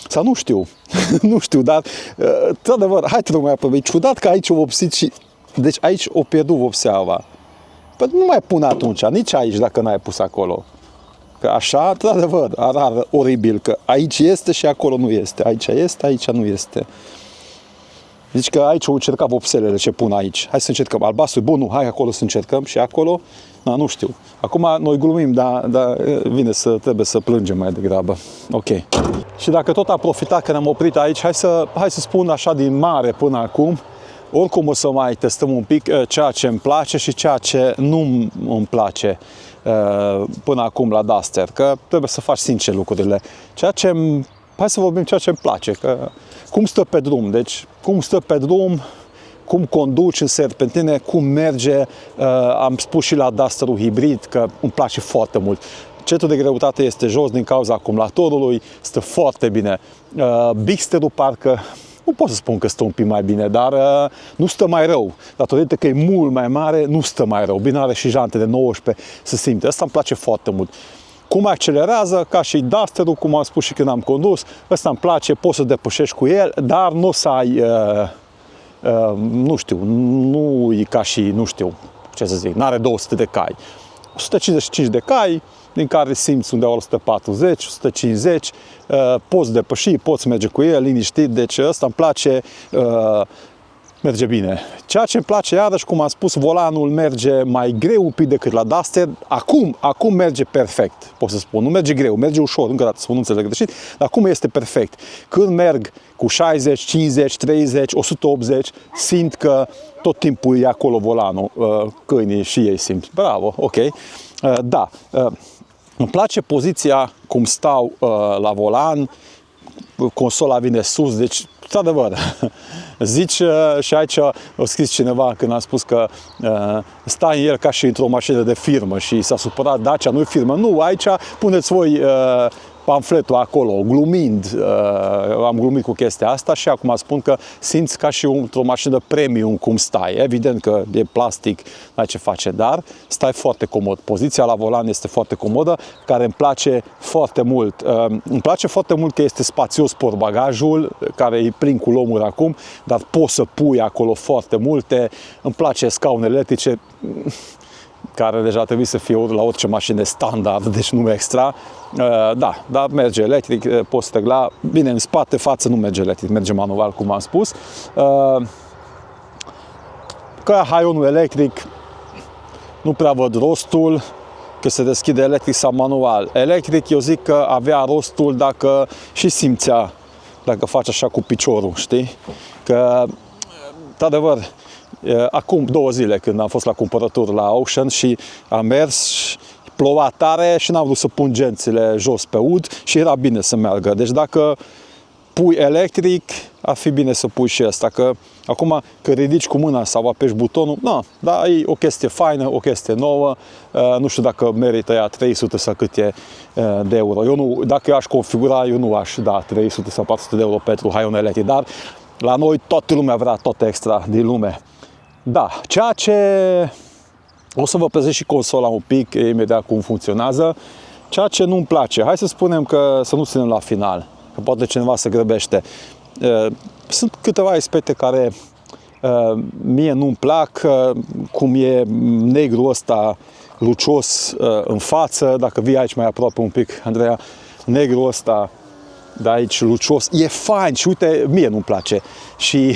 [SPEAKER 1] Sau nu știu, nu știu, dar într-adevăr, hai te rog mai apoi, e ciudat că aici o vopsit și, deci aici o pierdut vopseava. Păi nu mai pun atunci, nici aici dacă n-ai pus acolo. Că așa, într-adevăr, arată oribil, că aici este și acolo nu este, aici este, aici nu este. Zici că aici o încerca vopselele ce pun aici. Hai să încercăm. Albastru, bun, nu, hai acolo să încercăm și acolo. Na, nu știu. Acum noi glumim, dar vine trebuie să plângem mai degrabă. Ok. Și dacă tot am profitat că ne-am oprit aici, hai să spun așa din mare până acum, oricum o să mai testăm un pic ceea ce îmi place și ceea ce nu îmi place până acum la Duster, că trebuie să faci sincer lucrurile. Hai să vorbim ceea ce îmi place, că cum stă pe drum, deci cum stă pe drum, cum conduci în serpentine, cum merge, am spus și la Duster-ul hibrid că îmi place foarte mult. Centrul de greutate este jos din cauza acumulatorului, stă foarte bine. Bigster-ul parcă, nu pot să spun că stă un pic mai bine, dar nu stă mai rău. Datorită că e mult mai mare, nu stă mai rău. Bine, are și jante de 19, se simte. Asta îmi place foarte mult. Cum accelerează, ca și Duster-ul, cum am spus și când am condus, ăsta îmi place, poți să depășești cu el, dar nu o să ai, nu știu, nu e ca și, nu știu, ce să zic, n-are 200 de cai. 155 de cai, din care simți undeva la 140, 150, poți depăși, poți merge cu el liniștit, deci ăsta îmi place. merge bine. Ceea ce îmi place, iarăși, cum am spus, volanul merge mai greu un pic decât la Duster. Acum merge perfect, pot să spun. Nu merge greu, merge ușor, încă o dată, să nu înțeleg greșit, dar acum este perfect. Când merg cu 60, 50, 30, 180, simt că tot timpul e acolo volanul. Câinii și ei simt. Bravo, ok. Da, îmi place poziția cum stau la volan, consola vine sus, deci, într-adevăr, zici, și aici a scris cineva când a spus că stai în el ca și într-o mașină de firmă și s-a supărat Dacia, nu-i firmă. Nu, aici puneți voi pamfletul acolo, glumind, am glumit cu chestia asta și acum spun că simți ca și într-o mașină premium cum stai. Evident că e plastic, n-ai ce face, dar stai foarte comod. Poziția la volan este foarte comodă, care îmi place foarte mult. Îmi place foarte mult că este spațios portbagajul, care e plin cu lomuri acum, dar poți să pui acolo foarte multe. Îmi place scaune electrice, care deja trebuie să fie la orice mașină standard, deci nu extra. Da, dar merge electric, poți regla. Bine, în spate, față nu merge electric, merge manual, cum am spus. Că haionul electric, nu prea văd rostul, că se deschide electric sau manual. Electric, eu zic că avea rostul dacă și simțea, dacă faci așa cu piciorul, știi? Că, într-adevăr, acum 2 zile când am fost la cumpărături la Ocean și am mers, ploua tare și n-am vrut să pun gențile jos pe ud și era bine să meargă. Deci dacă pui electric, ar fi bine să pui și asta, că acum că ridici cu mâna sau apeși butonul, dar e o chestie faină, o chestie nouă, nu știu dacă merită ea 300 sau cât e de euro. Eu nu, dacă eu aș configura, eu nu aș da 300 sau 400 de euro pentru haion electric, dar la noi toată lumea vrea tot extra din lume. Da, ceea ce o să vă prezint și consola un pic imediat cum funcționează. Ceea ce nu-mi place, hai să spunem că să nu ținem la final, că poate cineva se grăbește. Sunt câteva aspecte care mie nu-mi plac, cum e negru ăsta lucios în față, dacă vii aici mai aproape un pic, Andreea, negru ăsta de aici lucios, e fain și uite, mie nu-mi place și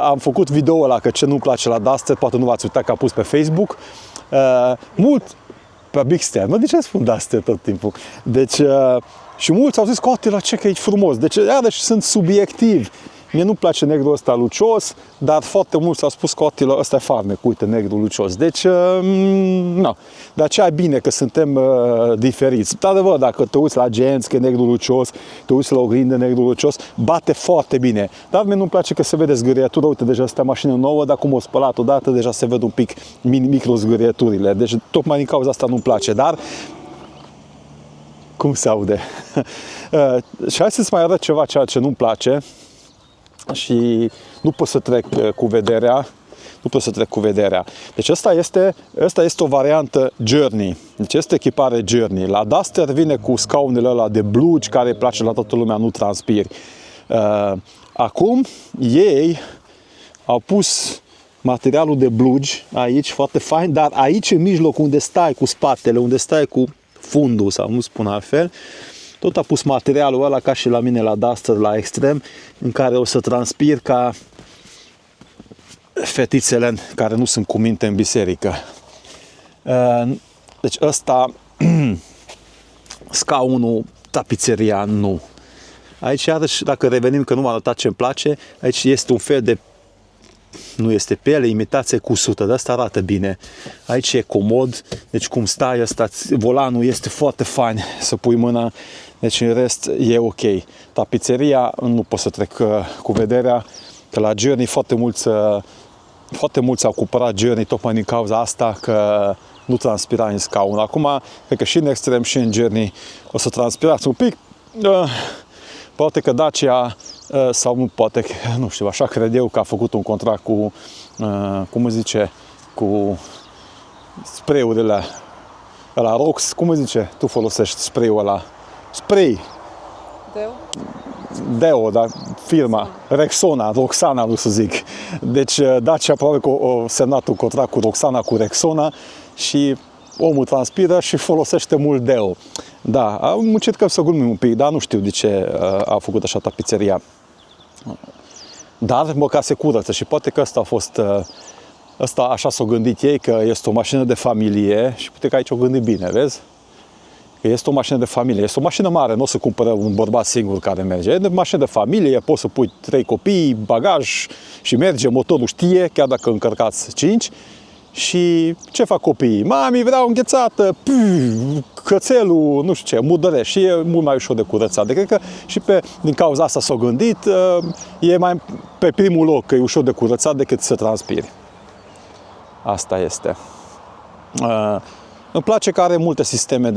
[SPEAKER 1] am făcut video ăla că ce nu-mi place la Duster, poate nu v-ați uitat că a pus pe Facebook, mult pe Big Star, de ce spun Duster tot timpul? Deci, și mulți au zis că la ce că e frumos, deci iarăși sunt subiectivi. Mie nu-mi place negru ăsta lucios, dar foarte mulți au spus că ăsta e farmec, uite, negru lucios. Deci, nu. De aceea e bine că suntem diferiți. De adevăr, dacă te uiți la genți, că e negru lucios, te uiți la oglindă negru lucios, bate foarte bine. Dar mie nu-mi place că se vede zgârietura, uite, deja asta e mașină nouă, dar cum o spălat odată, deja se văd un pic micro zgârieturile. Deci, tocmai din cauza asta nu-mi place, dar cum se aude? Și hai să-ți mai arăt ceva, ceea ce nu-mi place. Și nu pot să trec cu vederea. Deci asta este o variantă Journey. Deci este echipare Journey. La Duster vine cu scaunele ăla de blugi care îi place la toată lumea, nu transpiri. Acum ei au pus materialul de blugi aici, foarte fain, dar aici în mijloc unde stai cu spatele, unde stai cu fundul, sau nu spun altfel, tot a pus materialul ăla ca și la mine la Duster, la Extrem, în care o să transpir ca fetițele care nu sunt cu minte în biserică. Deci ăsta, scaunul, tapiseria, nu. Aici, iarăși, dacă revenim, că nu m-a arătat ce-mi place, aici este un fel de, nu este piele, imitație cusută, de asta arată bine. Aici e comod, deci cum stai ăsta, volanul este foarte fain să pui mâna, deci în rest e ok. Tapiseria, nu pot să trec cu vederea, că la Journey foarte mulți au cumpărat Journey tocmai din cauza asta, că nu transpira în scaun. Acum, cred că și în Extrem și în Journey o să transpirați un pic. Poate că Dacia, sau nu poate, nu știu, așa cred eu, că a făcut un contract cu, cum îți zice, cu spray-urile ăla Rox, cum îți zice, tu folosești spray-ul ăla, spray, Deo, dar firma, Rexona, Roxana, nu să zic. Deci Dacia probabil că a semnat un contract cu Roxana, cu Rexona și omul transpiră și folosește mult Deo. Da, am încercat să glumim un pic, dar nu știu de ce a făcut așa tapiseria. dar măcar se curăță și poate că ăsta a fost, ăsta așa s-au gândit ei, că este o mașină de familie și poate că aici o gândit bine, vezi? Că este o mașină de familie, este o mașină mare, nu o să cumpără un bărbat singur care merge, e o mașină de familie, poți să pui 3 copii, bagaj și merge, motorul știe, chiar dacă încărcați 5. Și ce fac copiii? Mami, vreau înghețată, cățelul, nu știu ce, murdăre. Și e mult mai ușor de curățat. Cred că și din cauza asta s-au gândit, e mai pe primul loc, că e ușor de curățat decât să transpiri. Asta este. Îmi place că are multe sisteme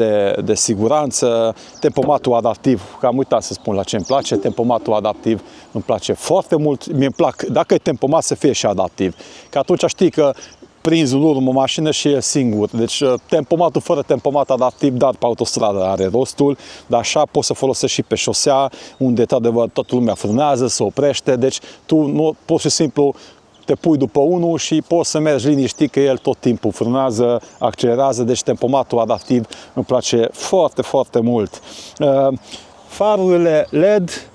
[SPEAKER 1] de siguranță, tempomatul adaptiv, că am uitat să spun la ce îmi place, tempomatul adaptiv îmi place foarte mult, mi-e plac, dacă e tempomat să fie și adaptiv, că atunci știi că prinzi în urmă o mașină și e singur. Deci tempomatul fără tempomat adaptiv, dar pe autostradă are rostul, dar așa poți să folosești și pe șosea, unde într-adevăr toată lumea frânează, se oprește, deci tu nu poți și simplu te pui după unul și poți să mergi liniștit că el tot timpul frânează, accelerează, deci tempomatul adaptiv îmi place foarte, foarte mult. Farurile LED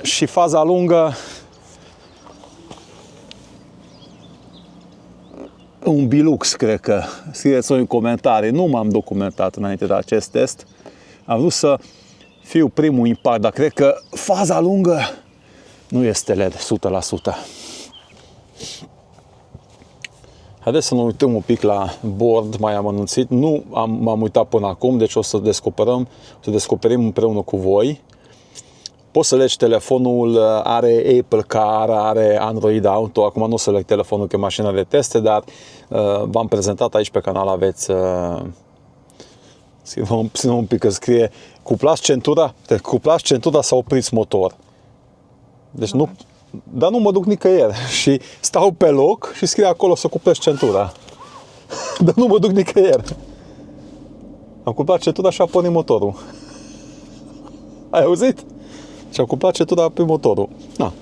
[SPEAKER 1] și faza lungă, un Bilux, cred că. Scrieți-o în comentarii. Nu m-am documentat înainte de acest test. Am vrut să fiu primul impact, dar cred că faza lungă nu este LED 100%. Haideți să ne uităm un pic la bord mai amănunțit. Nu m-am uitat până acum, deci o să descoperim împreună cu voi. Poți să legi telefonul, are Apple Car, are Android Auto. Acum nu o să leg telefonul că e mașina de teste, dar v-am prezentat aici pe canal, aveți un pic că scrie cuplați centura sau opriți motor. Deci nu, dar nu mă duc nicăieri și stau pe loc și scrie acolo să cuplezi centura. Dar nu mă duc nicăieri. Am cuplat centura și a pornit motorul. Ai auzit? Și am cuplat centura pe motorul. Na,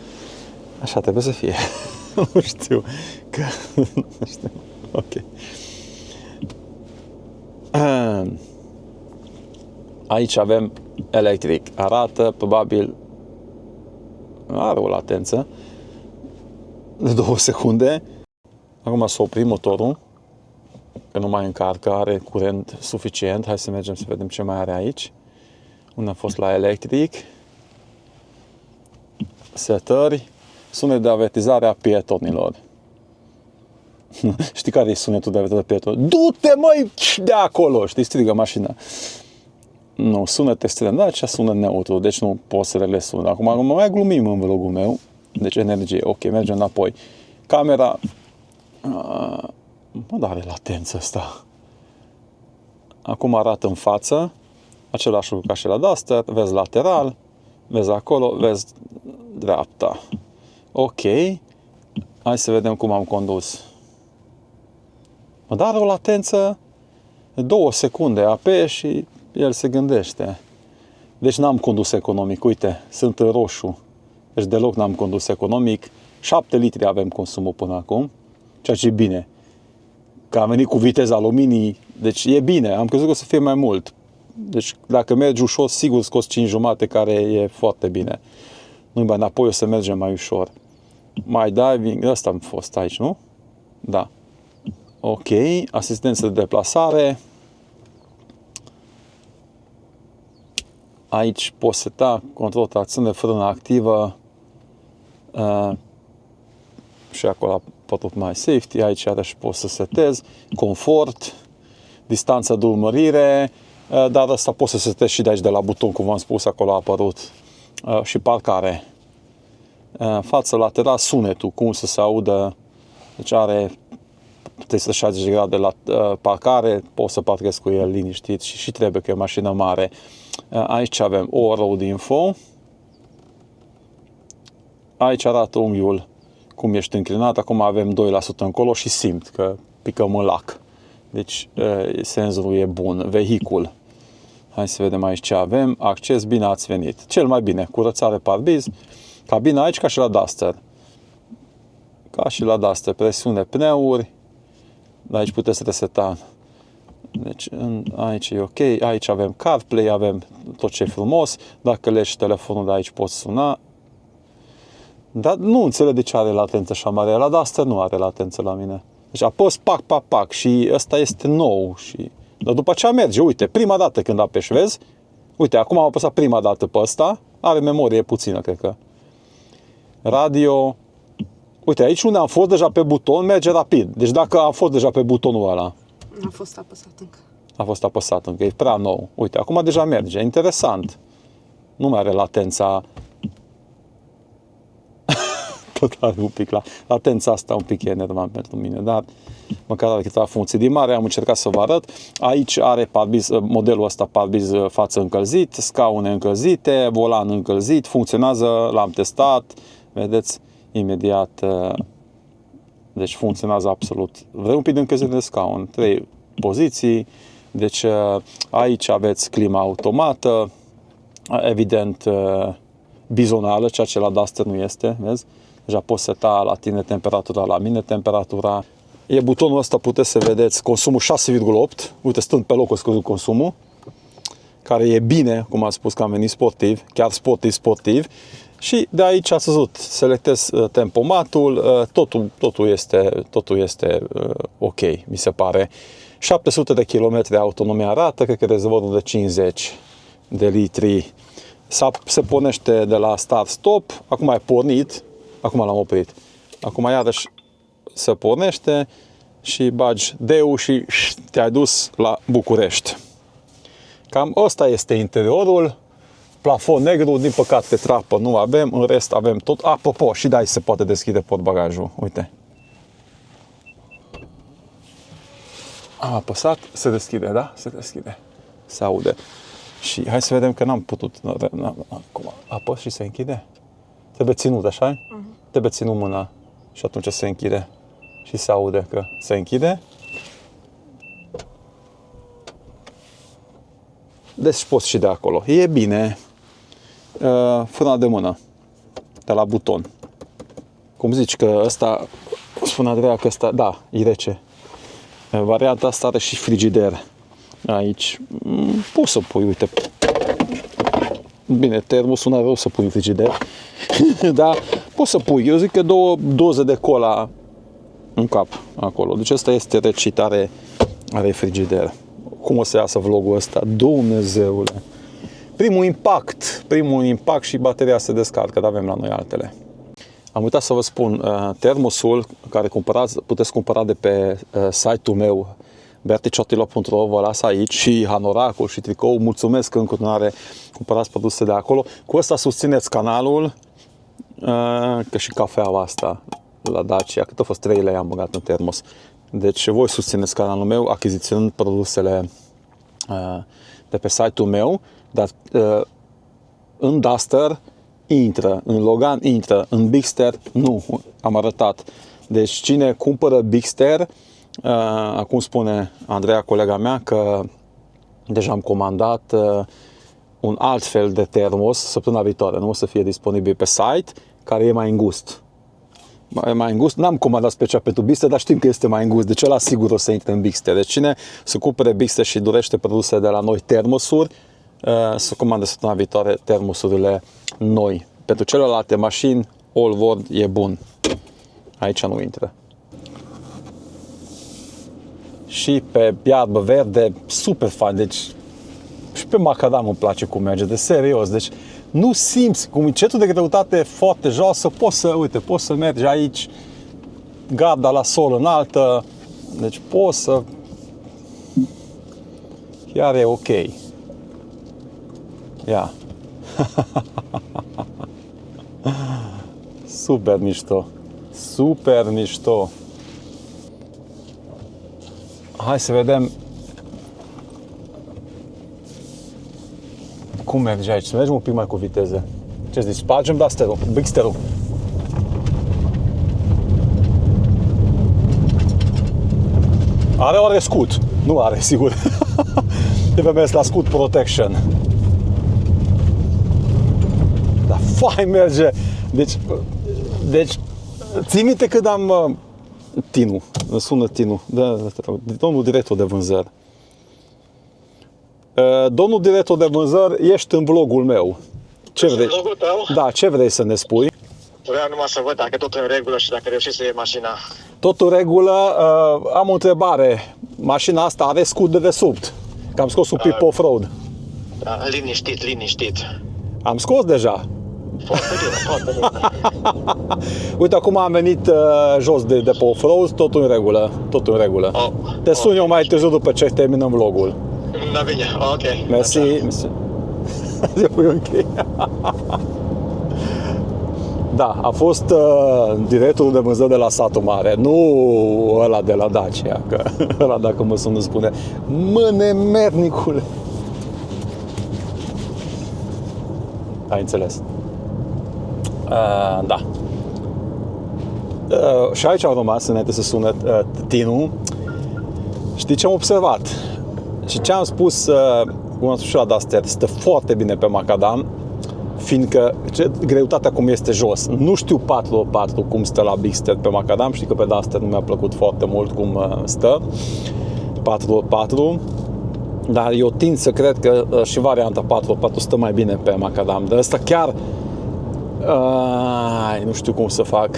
[SPEAKER 1] așa trebuie să fie. Nu știu. Că... Nu știu. Ok. Aici avem electric. Arată, probabil, are o latență de 2 secunde. Acum să oprim motorul, că nu mai încarcă, are curent suficient. Hai să mergem să vedem ce mai are aici. Unde a fost la electric. Setări. Sunet de avertizare a pietonilor. Știi care e sunetul de avertizare a pietonilor? Du-te, măi, de acolo! Știi, strigă mașina. Nu, sunet extrem, dar aici sună neutru, deci nu pot să le sun. Acum mai glumim în vlogul meu, deci energie, ok, mergem înapoi. Camera, mă, are latență asta. Acum arată în față, același lucru ca și la Duster, vezi lateral, vezi acolo, vezi dreapta. Ok, hai să vedem cum am condus. Mă, dar are o latență 2 secunde, apeși și el se gândește. Deci n-am condus economic, uite, sunt în roșu. Deci deloc n-am condus economic. 7 litri avem consumul până acum, ceea ce e bine. Că am venit cu viteza luminii, deci e bine, am crezut că o să fie mai mult. Deci dacă mergi ușor, sigur scoți 5,5, care e foarte bine. Nu mai înapoi o să mergem mai ușor. My diving, ăsta am fost aici, nu? Da. Ok, asistență de deplasare. Aici poți seta control tracțiune, frână activă și acolo pot mai safety. Aici iarăși poți să setezi confort, distanță de urmărire, dar asta poți să setezi și de aici de la buton, cum v-am spus, acolo a apărut, și parcare. Față lateral, sunetul, cum să se audă, deci are 360 de grade la parcare, poți să parchezi cu el liniștit și trebuie că e o mașină mare. Aici avem o road info. Aici arată unghiul cum ești înclinat. Acum avem 2% încolo și simt că picăm în lac. Deci senzorul e bun. Vehicul. Hai să vedem aici ce avem. Acces, bine ați venit. Cel mai bine. Curățare parbriz. Cabina aici ca și la Duster. Ca și la Duster. Presiune pneuri. Aici puteți reseta. Deci aici e ok, aici avem CarPlay, avem tot ce e frumos. Dacă legi telefonul de aici poți suna. Dar nu înțeleg de ce are latență așa mare. La Duster nu are latență la mine. Deci apăs pac, pac, pac și ăsta este nou. Dar după aceea merge. Uite, prima dată când apeși, vezi? Uite, acum am apăsat prima dată pe ăsta. Are memorie puțină, cred că. Radio. Uite, aici unde am fost deja pe buton, merge rapid. Deci dacă am fost deja pe butonul ăla,
[SPEAKER 2] Nu a fost apăsat încă.
[SPEAKER 1] a fost apăsat încă, e prea nou. Uite, acum deja merge. Interesant. Nu mai are latența. Tot are un pic latența asta un pic e enervant pentru mine, dar măcar are câteva funcții. Din mare am încercat să vă arăt. Aici are parbriz, modelul ăsta parbriz față încălzit, scaune încălzite, volan încălzit, funcționează, l-am testat, vedeți, imediat, deci funcționează absolut. Vrei un pic de încălzire de scaun, 3 poziții, deci aici aveți clima automată, evident bizonală, ceea ce la Duster nu este, vezi? Deja poți seta la tine temperatura, la mine temperatura. E butonul ăsta, puteți să vedeți, consumul 6,8, uite, stând pe loc o scăzut consumul, care e bine, cum am spus că am venit sportiv, chiar sportiv. Și de aici ați văzut, selectez tempomatul, totul este ok, mi se pare. 700 de km autonomie arată, cred că rezervorul de 50 de litri. Se pornește de la start-stop, acum ai pornit, acum l-am oprit. Acum iarăși se pornește și bagi D-ul și te-ai dus la București. Cam ăsta este interiorul. Plafon negru, din păcate trapă nu avem, în rest avem tot. Apropo, și de aici se poate deschide portbagajul, uite. Am apăsat, se deschide, da? Se deschide, se aude. Și hai să vedem că n-am putut, acum apăs și se închide. Trebuie ținut, așa? Trebuie ținut mâna și atunci se închide. Și se aude că se închide. Deci poți și de acolo. E bine. Frâna de mână. De la buton. Cum zici că ăsta, spune Andreea că ăsta, da, e rece. Varianta asta are și frigider. Aici poți să pui, uite. Bine, termosul n-are rău să pui în frigider. Dar poți să pui, eu zic că 2 doze de cola în cap acolo. Deci ăsta este recit, are frigider. Cum o să iasă vlogul ăsta? Dumnezeule! Primul impact și bateria se descarcă, dar avem la noi altele. Am uitat să vă spun, termosul care puteți cumpăra de pe site-ul meu, berticiotilo.ro, vă las aici, și hanoracul și tricou. Mulțumesc că în continuare cumpărați produse de acolo. Cu ăsta susțineți canalul, că și cafeaua asta la Dacia, cât a fost 3 lei am băgat în termos. Deci voi susțineți canalul meu achiziționând produsele de pe site-ul meu, dar în Duster intră, în Logan intră, în Bigster nu, am arătat. Deci cine cumpără Bigster, acum spune Andreea, colega mea, că deja am comandat un alt fel de termos săptămâna viitoare, nu o să fie disponibil pe site, care e mai îngust. Mai îngust, n-am comandat special pentru Bigster, dar știm că este mai îngust, deci ăla sigur o să intre în Bigster. Deci cine să cumpere Bigster și dorește produse de la noi, termosuri, să comande săptămâna viitoare termosurile noi. Pentru celelalte mașini, all world e bun. Aici nu intră. Și pe iarbă verde, super fain, deci și pe macadam îmi place cum merge, de serios, deci nu simți, cu încetul de greutate foarte joasă, poți să mergi aici, garda la sol înaltă, deci poți să, chiar e ok. Ia. Super mișto. Super mișto. Hai să vedem cum merge aici. Să mergem un pic mai cu viteză. Ce zici? Spargem Duster-ul, Bigster-ul. Are oare scut? Nu are, sigur. Trebuie mers la scut protection. Dar fain merge. Deci ții minte când am Tinu, îmi sună Tinu, da, domnul director de vânzări. Domnul director de vânzări, ești în vlogul meu. Ce vrei?
[SPEAKER 4] Vlogul tău?
[SPEAKER 1] Da, ce vrei să ne spui?
[SPEAKER 4] Vreau numai să văd dacă totul e în regulă și dacă reușești să iei mașina.
[SPEAKER 1] Tot în regulă, am o întrebare. Mașina asta are scut de desubt, că am scos un pic pe off-road.
[SPEAKER 4] Da, liniștit.
[SPEAKER 1] Am scos deja.
[SPEAKER 4] Foarte bine.
[SPEAKER 1] Uite, acum am venit jos de pe off-road, totul în regulă. Te sun eu mai târziu după ce terminăm vlogul.
[SPEAKER 4] Da, bine, ok.
[SPEAKER 1] Mersi. Da, a fost directorul de vânzări de la Satul Mare, nu ăla de la Dacia, că ăla dacă mă sună spune: mă, nemernicule. Ai înțeles? Da. Și aici au rămas, înainte să sună Tinu. Știi ce am observat? Și ce am spus, cum am spus și la Duster, stă foarte bine pe macadam, fiindcă greutatea cum este jos. Nu știu 4x4 cum stă la Bigster pe macadam, știi că pe Duster nu mi-a plăcut foarte mult cum stă 4x4, dar eu tind să cred că și varianta 4x4 stă mai bine pe macadam. Dar ăsta chiar nu știu cum să fac.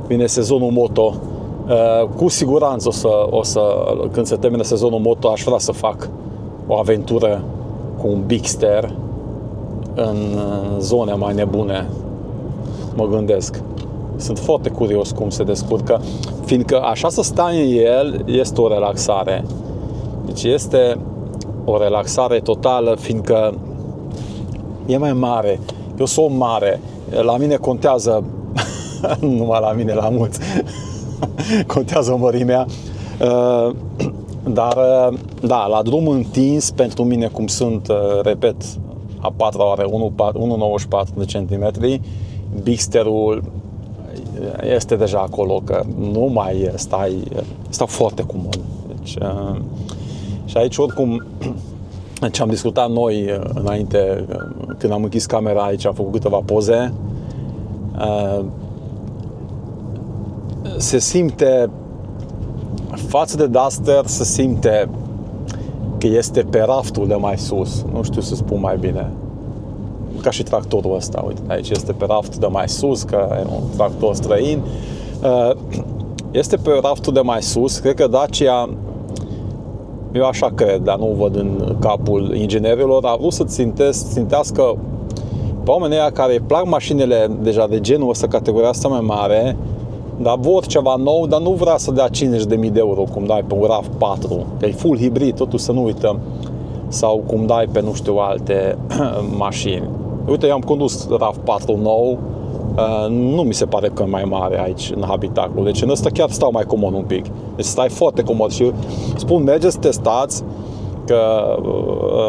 [SPEAKER 1] Vine sezonul moto. Cu siguranță o să când se termină sezonul moto, aș vrea să fac o aventură cu un Bigster în zone mai nebune. Mă gândesc. Sunt foarte curios cum se descurcă, fiindcă așa să stai în el este o relaxare. Deci este o relaxare totală, fiindcă e mai mare. Eu sunt mare. La mine contează nu numai la mine, la mulți contează mărimea, dar da, la drum întins pentru mine cum sunt, repet, a 4 are 1,94 de centimetri, Bigsterul este deja acolo, că nu mai stau foarte comod. Deci, și aici oricum ce am discutat noi înainte, când am închis camera aici, am făcut câteva poze, se simte față de Duster, se simte că este pe raftul de mai sus. Nu știu să spun mai bine. Ca și tractorul ăsta, uite, aici este pe raftul de mai sus, că e un tractor străin. Este pe raftul de mai sus. Cred că Dacia, eu așa cred, dar nu văd în capul inginerilor, a vrut să țintească pe oamenii ăia care îi plac mașinile deja de genul ăsta, categoria asta mai mare, dar vor ceva nou, dar nu vrea să dea 50.000 de euro cum dai pe un RAV4, că e full hibrid, totul să nu uităm, sau cum dai pe nu știu alte mașini. Uite, eu am condus RAV4 nou, nu mi se pare că e mai mare aici în habitacul, deci în ăsta chiar stau mai comod un pic, deci stai foarte comod și spun, mergeți să testați, că,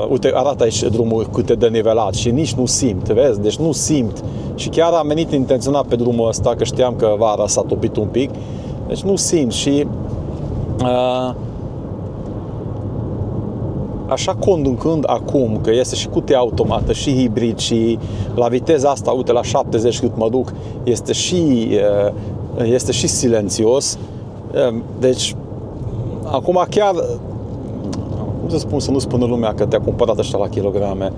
[SPEAKER 1] uite, arată aici drumul cât e de nivelat și nici nu simt, vezi? Deci nu simt. Și chiar am venit intenționat pe drumul ăsta, că știam că vara s-a topit un pic, deci nu simt și așa conducând acum, că este și cutie automată, și hibrid, și la viteza asta, uite, la 70 cât mă duc, este și silențios, deci acum chiar, cum să spun, să nu spună lumea că te-a cumpărat ăștia la kilograme,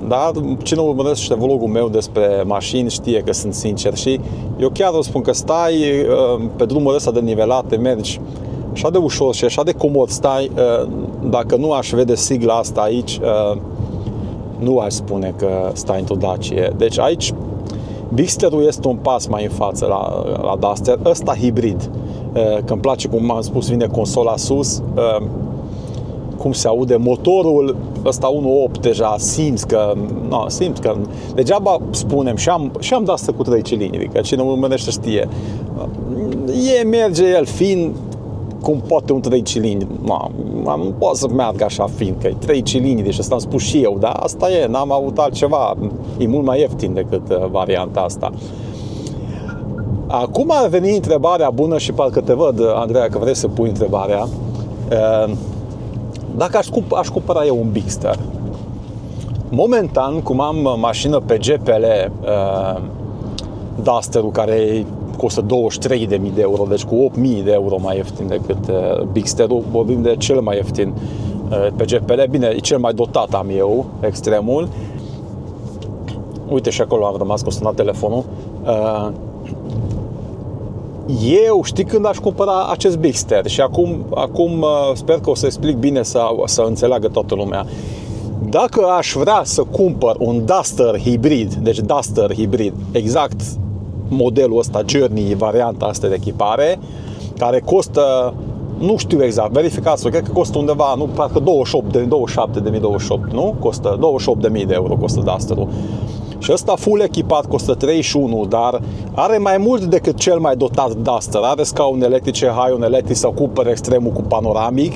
[SPEAKER 1] dar cine urmărește vlogul meu despre mașini știe că sunt sincer și eu chiar vă spun că stai pe drumul ăsta de nivelate, mergi așa de ușor și așa de comod stai, dacă nu aș vede sigla asta aici, nu aș spune că stai într-o Dacia. Deci aici Bigsterul este un pas mai în față la Duster, ăsta hibrid, că îmi place, cum am spus, vine consola sus, cum se aude motorul ăsta 1.8 deja, simți că degeaba spunem și am Duster cu 3 cilindri, că cine urmărește știe, merge el fin cum poate un 3 cilindri, nu poate să meargă așa fin, că e 3 cilindri și asta am spus și eu, dar asta e, n-am avut altceva, e mult mai ieftin decât varianta asta. Acum ar veni întrebarea bună și parcă te văd, Andreea, că vrei să pui întrebarea. Dacă aș cumpăra eu un Bigster, momentan, cum am mașină pe GPL, Dusterul, care costă 23.000 de euro, deci cu 8.000 de euro mai ieftin decât Bigsterul, vorbim de cel mai ieftin pe GPL, bine, e cel mai dotat am eu, extremul, Uite și acolo am rămas, că o sunat telefonul. Eu știi când aș cumpăra acest Bigster și acum sper că o să explic bine să înțeleagă toată lumea. Dacă aș vrea să cumpăr un Duster hibrid, deci Duster hibrid, exact modelul ăsta, Journey, varianta asta de echipare, care costă, nu știu exact, verificați-o, cred că costă undeva, nu, parcă 27.000, nu? Costă 28.000 de euro, costă Dusterul. Și ăsta full echipat costă 31, dar are mai mult decât cel mai dotat Duster. Are scaune electrice, haion electric sau cumpăr extremul cu panoramic.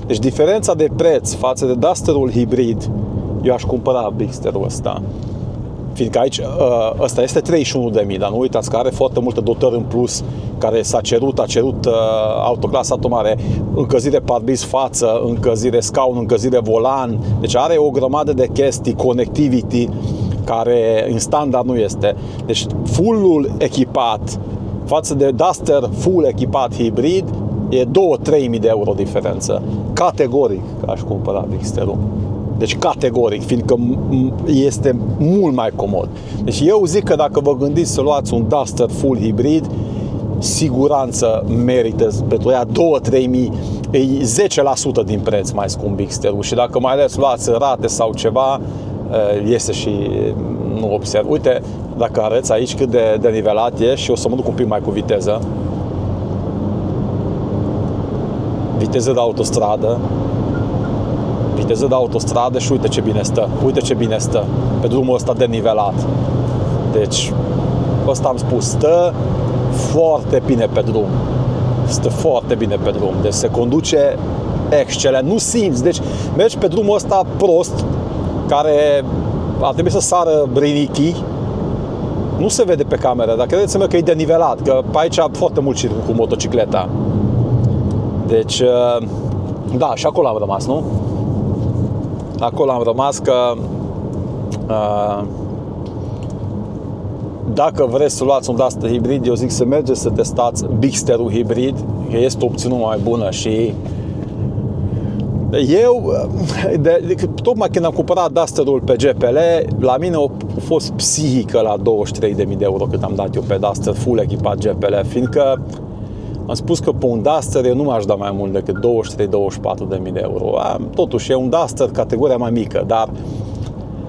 [SPEAKER 1] Deci diferența de preț față de Dusterul hibrid, eu aș cumpăra Bigsterul ăsta. Fiindcă aici ăsta este 31.000, dar nu uitați că are foarte multe dotări în plus, care a cerut autoclasa automare, încălzire parbriz față, încălzire scaun, încălzire volan. Deci are o grămadă de chestii, connectivity, care în standard nu este. Deci full-ul echipat față de Duster full echipat hibrid e 2-3.000 de euro diferență. Categoric că aș cumpăra Bigsterul. Deci categoric, fiindcă este mult mai comod. Deci eu zic că dacă vă gândiți să luați un Duster full hibrid, siguranță merită pentru ea 2-3.000, e 10% din preț mai scump Bigsterul. Și dacă mai ales luați rate sau ceva, iese și nu observ. Uite, dacă arăți aici cât de nivelat e, și o să mă duc un pic mai cu viteză. Viteză de autostradă. Viteză de autostradă și uite ce bine stă. Uite ce bine stă pe drumul ăsta de nivelat. Deci, ăsta am spus, stă foarte bine pe drum. Stă foarte bine pe drum. Deci se conduce excelent. Nu simți. Deci mergi pe drumul ăsta prost, care ar trebui să sară brinichii. Nu se vede pe cameră, dar credeți-mă că e denivelat, că pe aici foarte mult circul cu motocicleta. Deci, da, și acolo am rămas, nu? Acolo am rămas că dacă vreți să luați un Duster hibrid, eu zic să mergeți să testați Bigsterul hibrid, că este opțiunea mai bună. Și eu, tocmai când am cumpărat Dusterul pe GPL, la mine a fost psihică la 23.000 de euro cât am dat eu pe Duster full echipat GPL, fiindcă am spus că pe un Duster eu nu m-aș da mai mult decât 23-24.000 de euro. Totuși e un Duster categoria mai mică, dar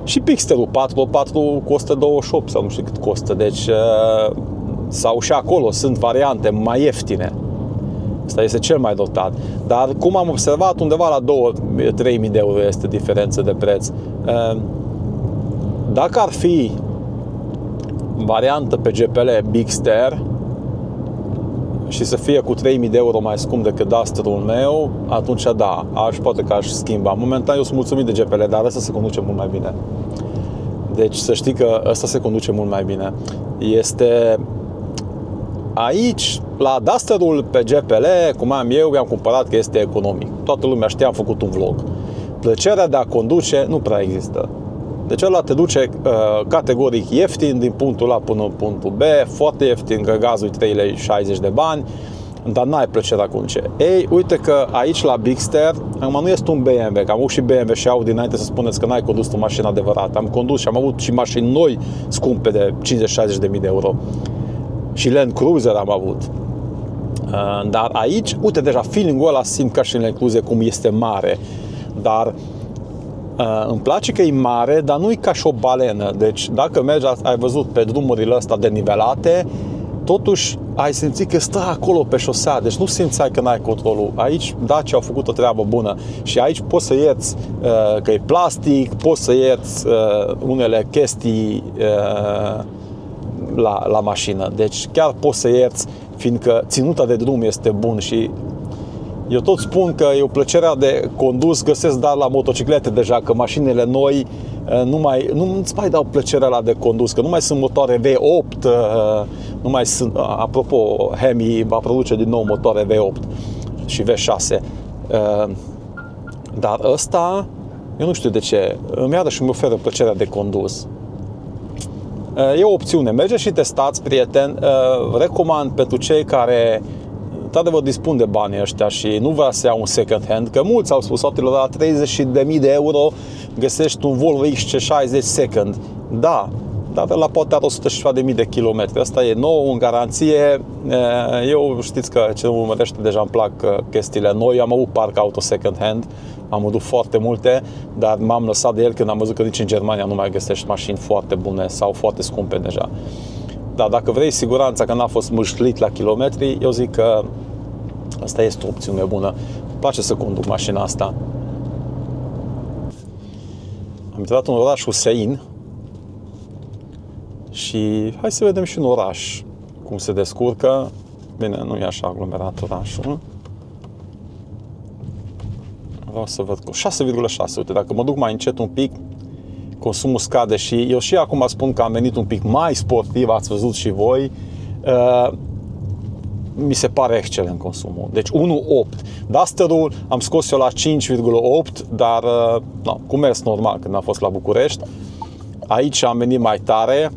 [SPEAKER 1] și Bigsterul 4x4 costă 28 sau nu știu cât costă, deci sau și acolo sunt variante mai ieftine. Asta este cel mai dotat. Dar cum am observat, undeva la 2-3.000 de euro este diferență de preț. Dacă ar fi variantă pe GPL Bigster și să fie cu 3.000 de euro mai scump decât Dusterul meu, atunci da, poate că aș schimba. Momentan eu sunt mulțumit de GPL, dar ăsta se conduce mult mai bine. Deci să știi că ăsta se conduce mult mai bine. Este aici, la Dusterul pe GPL, cum am eu, i-am cumpărat că este economic. Toată lumea știa, am făcut un vlog. Plăcerea de a conduce nu prea există. Deci ăla te duce categoric ieftin din punctul A până în punctul B, foarte ieftin, că gazul e 3,60 lei de bani, dar n-ai plăcerea conduce. Ei, uite că aici la Bigster, acum nu este un BMW, că am avut și BMW și Audi înainte să spuneți că n-ai condus o mașină adevărată. Am condus și am avut și mașini noi scumpe de 50-60 de mii de euro. Și Land Cruiser am avut. Dar aici, uite, deja feeling-ul ăla simt ca și în Land Cruiser cum este mare. Dar îmi place că e mare, dar nu e ca și o balenă. Deci dacă mergi, ai văzut pe drumurile astea denivelate, totuși ai simțit că stă acolo pe șosea. Deci nu simțeai că n-ai controlul. Aici Dacia au făcut o treabă bună. Și aici poți să ierți că e plastic, poți să ierți unele chestii la mașină. Deci chiar poți să ierți, fiindcă ținuta de drum este bun. Și eu tot spun că e o plăcere de condus, găsesc dar la motociclete deja, că mașinile noi nu-ți mai dau plăcerea la de condus, că nu mai sunt motoare V8, nu mai sunt, apropo, Hemi va produce din nou motoare V8 și V6. Dar ăsta, eu nu știu de ce, îmi oferă plăcerea de condus. E o opțiune, mergeți și testați, prieteni, recomand pentru cei care într-adevăr dispun de banii ăștia și nu vrea să iau un second hand, că mulți au spus, la 30.000 de euro găsești un Volvo XC60 second. Da, dar ăla poate are 100 și ceva de mii de kilometri. Asta e nou, în garanție. Eu știți că ce mă urmărește deja îmi plac chestiile noi. Am avut parc auto second hand, am avut foarte multe, dar m-am lăsat de el când am văzut că nici în Germania nu mai găsești mașini foarte bune sau foarte scumpe deja. Dar dacă vrei siguranța că n-a fost mâșlit la kilometri, eu zic că asta este o opțiune bună. Îmi place să conduc mașina asta. Am intrat în orașul Sein și hai să vedem și în oraș cum se descurcă. Bine, nu e așa aglomerat orașul. Vreau să văd cu 6,6. Uite, dacă mă duc mai încet un pic, consumul scade și eu și acum spun că am venit un pic mai sportiv, ați văzut și voi. Mi se pare excelent consumul. Deci 1.8. Duster-ul am scos eu la 5,8, dar cu mers normal când am fost la București. Aici am venit mai tare,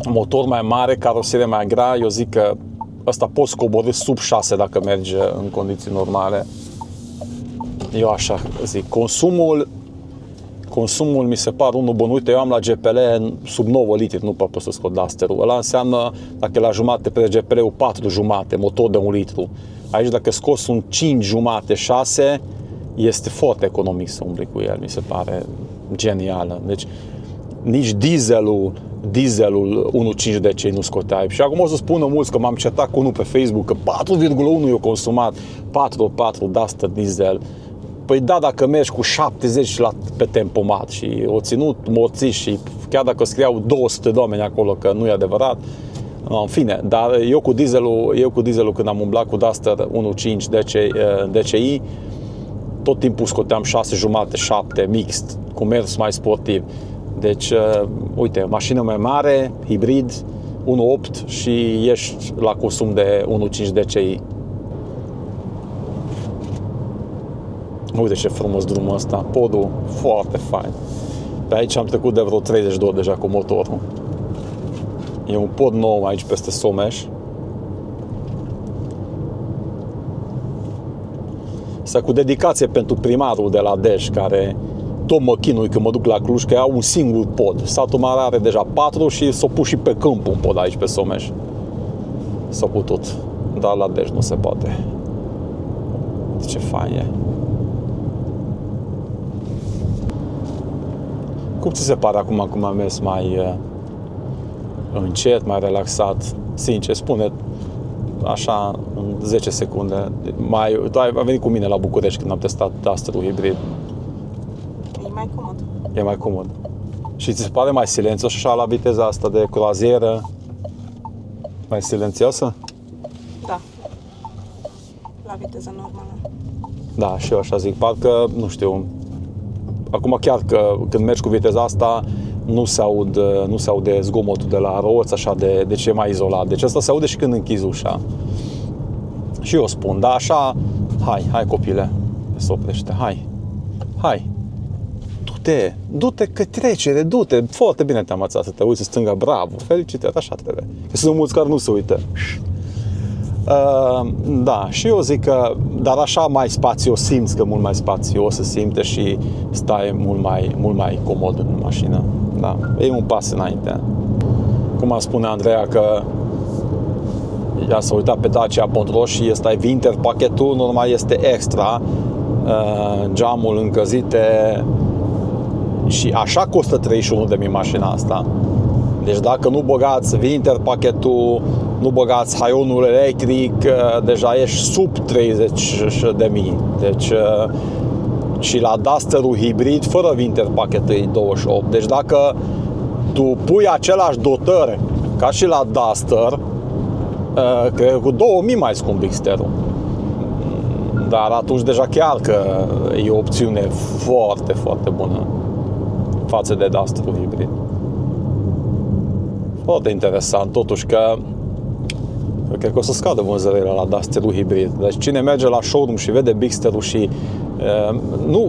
[SPEAKER 1] motor mai mare, caroserie mai grea. Eu zic că ăsta poți coborî sub 6 dacă merge în condiții normale. Eu așa zic. Consumul mi se pare unul bun. Uite, eu am la GPL sub 9 litri, nu pot să scot Duster-ul. Ăla înseamnă, dacă e la jumate pe GPL-ul 4 jumate, motor de 1 litru. Aici dacă scos un 5 jumate, 6, este foarte economic să umbli cu el, mi se pare genială. Deci nici dieselul 1.5 de cei nu scoteai. Și acum o să spună mulți că m-am certat cu unul pe Facebook că 4,1 eu consumat, 4 Duster diesel. Păi da, dacă mergi cu 70 pe tempomat și o ținut morții și chiar dacă scriau 200 de oameni acolo că nu e adevărat, în fine, dar eu cu dieselul când am umblat cu Duster 1.5 DCI, tot timpul scoteam 6 jumate, 7 mixt, cu mers mai sportiv. Deci, uite, mașină mai mare, hibrid, 1.8 și ești la consum de 1.5 DCI. Uite ce frumos drumul ăsta, podul foarte fain. Pe aici am trecut de vreo 32 deja cu motorul. E un pod nou aici peste Someș. Asta cu dedicație pentru primarul de la Dej, care tot mă chinui când mă duc la Cluj, că au un singur pod. Satul mare are deja 4 și s-o pus și pe câmp un pod aici pe Someș. S-a putut, dar la Dej nu se poate. Ce fain e. Cum ți se pare acum cum am mers mai încet, mai relaxat? Sincer, spune așa în 10 secunde. Tu ai venit cu mine la București când am testat Duster-ul hibrid.
[SPEAKER 2] E mai comod.
[SPEAKER 1] E mai comod. Și ți se pare mai silențios așa la viteza asta de croazieră? Mai silențioasă?
[SPEAKER 2] Da. La viteză normală.
[SPEAKER 1] Da, și eu așa zic. Parcă, nu știu, acum chiar că când mergi cu viteza asta nu se aude zgomotul de la roți așa de ce e mai izolat. Deci asta se aude și când închizi ușa. Și eu spun, da, așa, hai copile, se oprește, hai. Du-te că trecere, du-te, foarte bine te-am învățat să te uiți în stânga, bravo, felicitări, așa trebuie. Că sunt mulți care nu se uită. Da, și eu zic că, dar așa mai spațios, simți că mult mai spațios se simte și stai mult mai comod în mașină. Da, e un pas înainte. Cum a spune Andreea că ea s-a uitat pe Dacia Pont și ăsta e Winter pachetul, normal este extra, geamul încălzite și așa costă 31.000 mașina asta. Deci dacă nu băgați Winter pachetul, nu băgați haionul electric, deja ești sub 30.000. Deci și la Duster-ul hibrid fără Winter pachet e 28. Deci dacă tu pui același dotări ca și la Duster, cred că cu 2000 mai scump Bixter-ul. Dar atunci deja chiar că e o opțiune foarte, foarte bună față de Duster-ul hibrid. Foarte interesant, totuși că cred că o să scadă vânzările la Duster-ul hibrid. Deci cine merge la showroom și vede Bixter-ul și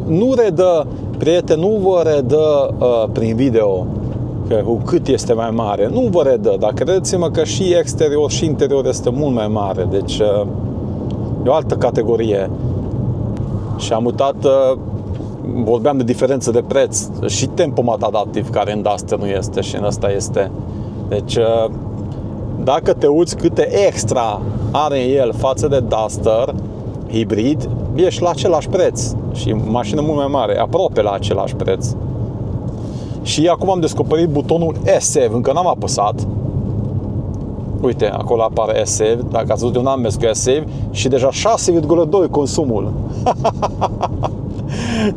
[SPEAKER 1] nu redă, prieteni, nu vă redă prin video că cu cât este mai mare, nu vă redă, dar credeți-mă că și exterior și interior este mult mai mare, deci e o altă categorie. Și am uitat vorbeam de diferență de preț și tempomat adaptiv, care în Duster nu este și în ăsta este. Deci, dacă te uiți câte extra are el față de Duster hibrid, ești la același preț și mașină mult mai mare, aproape la același preț. Și acum am descoperit butonul S-Save, încă n-am apăsat. Uite, acolo apare S-Save, dacă ați văzut, eu n-am mers cu S-Save și deja 6,2 consumul.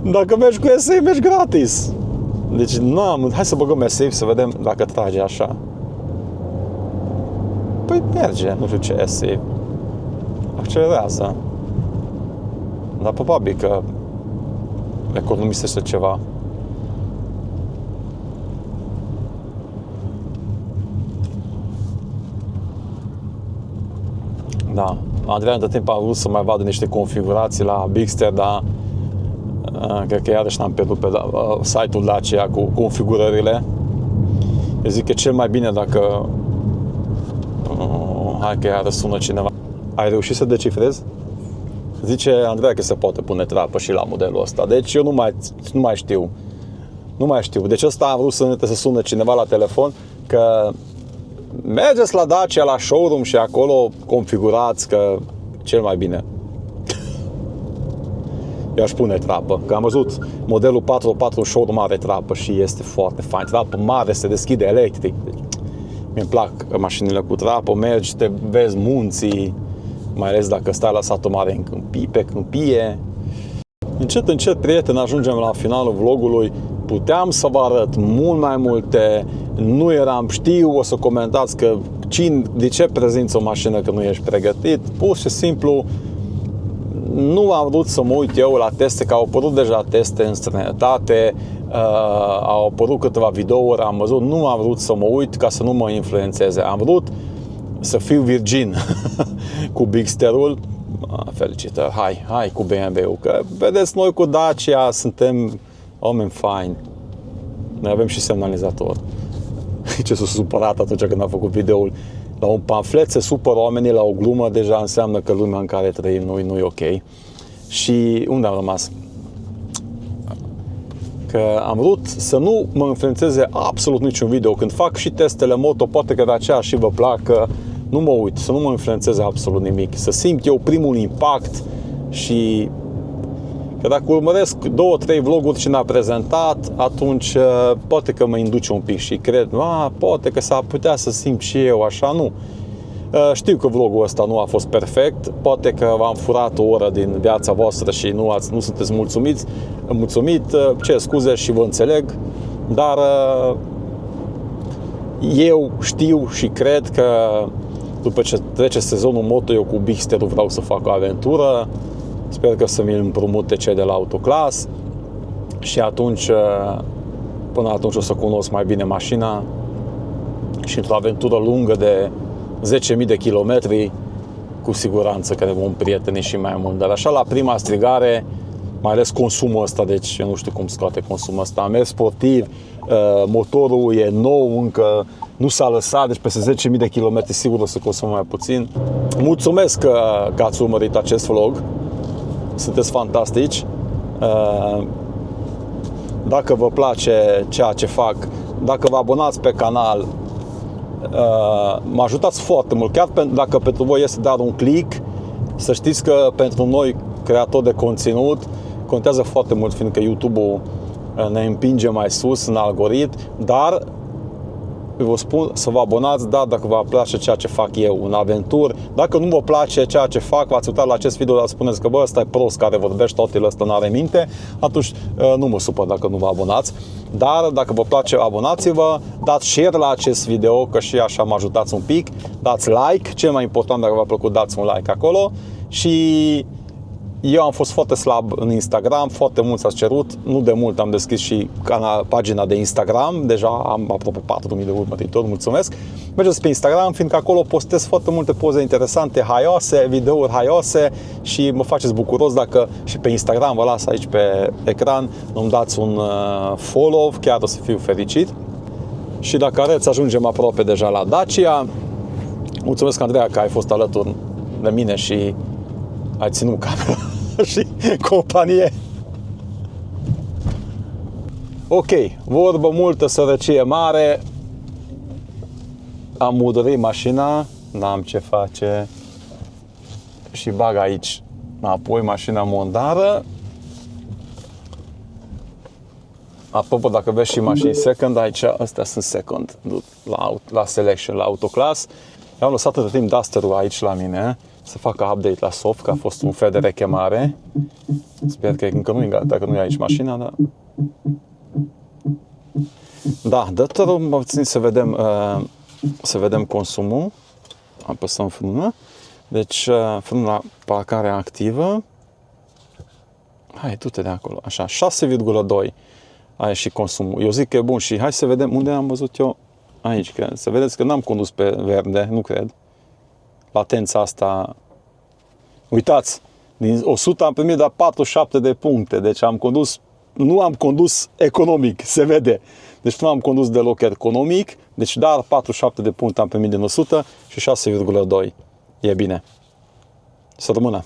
[SPEAKER 1] Dacă mergi cu S-Save, mergi gratis. Deci n-am, hai să băgăm S-Save să vedem dacă trage așa. Păi merge, nu știu ce S-Save. Accelerează. Dar probabil că economisește ceva. Da, Andrei, între timp am vrut să mai vadă niște configurații la Bigster, dar cred că iarăși n-am pierdut pe site-ul Dacia cu configurările. Eu zic că cel mai bine dacă... hai că iară sună cineva. Ai reușit să decifrezi? Zice Andrei că se poate pune trapă și la modelul ăsta. Deci eu nu mai știu. Nu mai știu. Deci ăsta am vrut să sună cineva la telefon că mergeți la Dacia, la showroom și acolo configurați că cel mai bine. Eu aș pune trapă, că am văzut modelul 4x4 showroom are trapă și este foarte fain. Trapă mare, se deschide electric. Deci, mi-mi plac mașinile cu trapă, mergi, te vezi munții, mai ales dacă stai la satul mare pe câmpie. Încet, încet, prieteni, ajungem la finalul vlogului. Puteam să vă arăt mult mai multe, nu eram, știu, o să comentați că de ce prezinți o mașină că nu ești pregătit, pur și simplu nu am vrut să mă uit eu la teste, că au apărut deja teste în străinătate, au apărut câteva videouri, am văzut, nu am vrut să mă uit ca să nu mă influențeze, am vrut să fiu virgin cu Bigster-ul. Felicitări, hai cu BMW-ul, că vedeți, noi cu Dacia suntem oameni faini. Noi avem și semnalizator. Ce s-a supărat atunci când am făcut videoul. La un pamflet se supără oamenii, la o glumă deja înseamnă că lumea în care trăim nu e ok. Și unde am rămas? Că am vrut să nu mă influențeze absolut niciun video. Când fac și testele moto, poate că de aceea și vă placă, nu mă uit, să nu mă influențeze absolut nimic. Să simt eu primul impact și că dacă urmăresc 2-3 vloguri și ne-a prezentat, atunci poate că mă induce un pic și cred, poate că s-ar putea să simt și eu așa, nu. Știu că vlogul ăsta nu a fost perfect, poate că v-am furat o oră din viața voastră și nu sunteți mulțumit, cer scuze și vă înțeleg, dar eu știu și cred că după ce trece sezonul moto, eu cu Bigster-ul vreau să fac o aventură. Sper că să mi-l împrumute cei de la Autoclass și atunci, până atunci o să cunosc mai bine mașina și într-o aventură lungă de 10.000 de kilometri, cu siguranță că ne vom prieteni și mai mult. Dar așa la prima strigare, mai ales consumul ăsta, deci eu nu știu cum scoate consumul ăsta. Am mers sportiv, motorul e nou încă, nu s-a lăsat, deci peste 10.000 de kilometri sigur o să consumă mai puțin. Mulțumesc că ați urmărit acest vlog. Sunteți fantastici. Dacă vă place ceea ce fac, dacă vă abonați pe canal, mă ajutați foarte mult. Chiar dacă pentru voi este doar un click, să știți că pentru noi, creatori de conținut, contează foarte mult, fiindcă YouTube-ul ne împinge mai sus în algoritm, dar vă spun să vă abonați, da, dacă vă place ceea ce fac eu în aventuri. Dacă nu vă place ceea ce fac, v-ați uitat la acest video, dar spuneți că ăsta e prost care vorbește, totul ăsta n-are minte, atunci nu mă supăr dacă nu vă abonați. Dar dacă vă place, abonați-vă, dați share la acest video, că și așa mă ajutați un pic, dați like, cel mai important, dacă v-a plăcut, dați un like acolo. Și eu am fost foarte slab în Instagram, foarte mult s-a cerut, nu de mult am deschis și pagina de Instagram, deja am aproape 4.000 de urmăritori, mulțumesc. Mergeți pe Instagram, fiindcă acolo postez foarte multe poze interesante, haioase, videouri haioase și mă faceți bucuros dacă și pe Instagram, vă las aici pe ecran, îmi dați un follow, chiar o să fiu fericit. Și dacă areți, să ajungem aproape deja la Dacia. Mulțumesc, Andreea, că ai fost alături de mine și ai ținut camera și companie. Ok, vorbă multă, sărăcie mare. Am murdărit mașina, n-am ce face. Și bag aici apoi mașina mondară. Apropo, dacă vezi și mașini second, aici, astea sunt second, la Selection, la Autoclass. Eu am lăsat atât timp Duster-ul aici la mine, să facă update la soft, că a fost un fel de rechemare. Sper că încă nu e gata, că nu e aici mașina, dar... Da, dă-te-o, mă țin să vedem consumul. Apăsăm frână. Deci, frână la parcare activă. Hai, du-te de acolo, așa, 6,2. Aia și consumul. Eu zic că e bun și hai să vedem unde am văzut eu. Aici, cred. Să vedeți că n-am condus pe verde, nu cred. Latența asta... Uitați, din 100 am primit de 47 de puncte, deci nu am condus economic, se vede. Deci nu am condus deloc economic, deci dar 47 de puncte am primit din 100 și 6,2. E bine. Să rămână!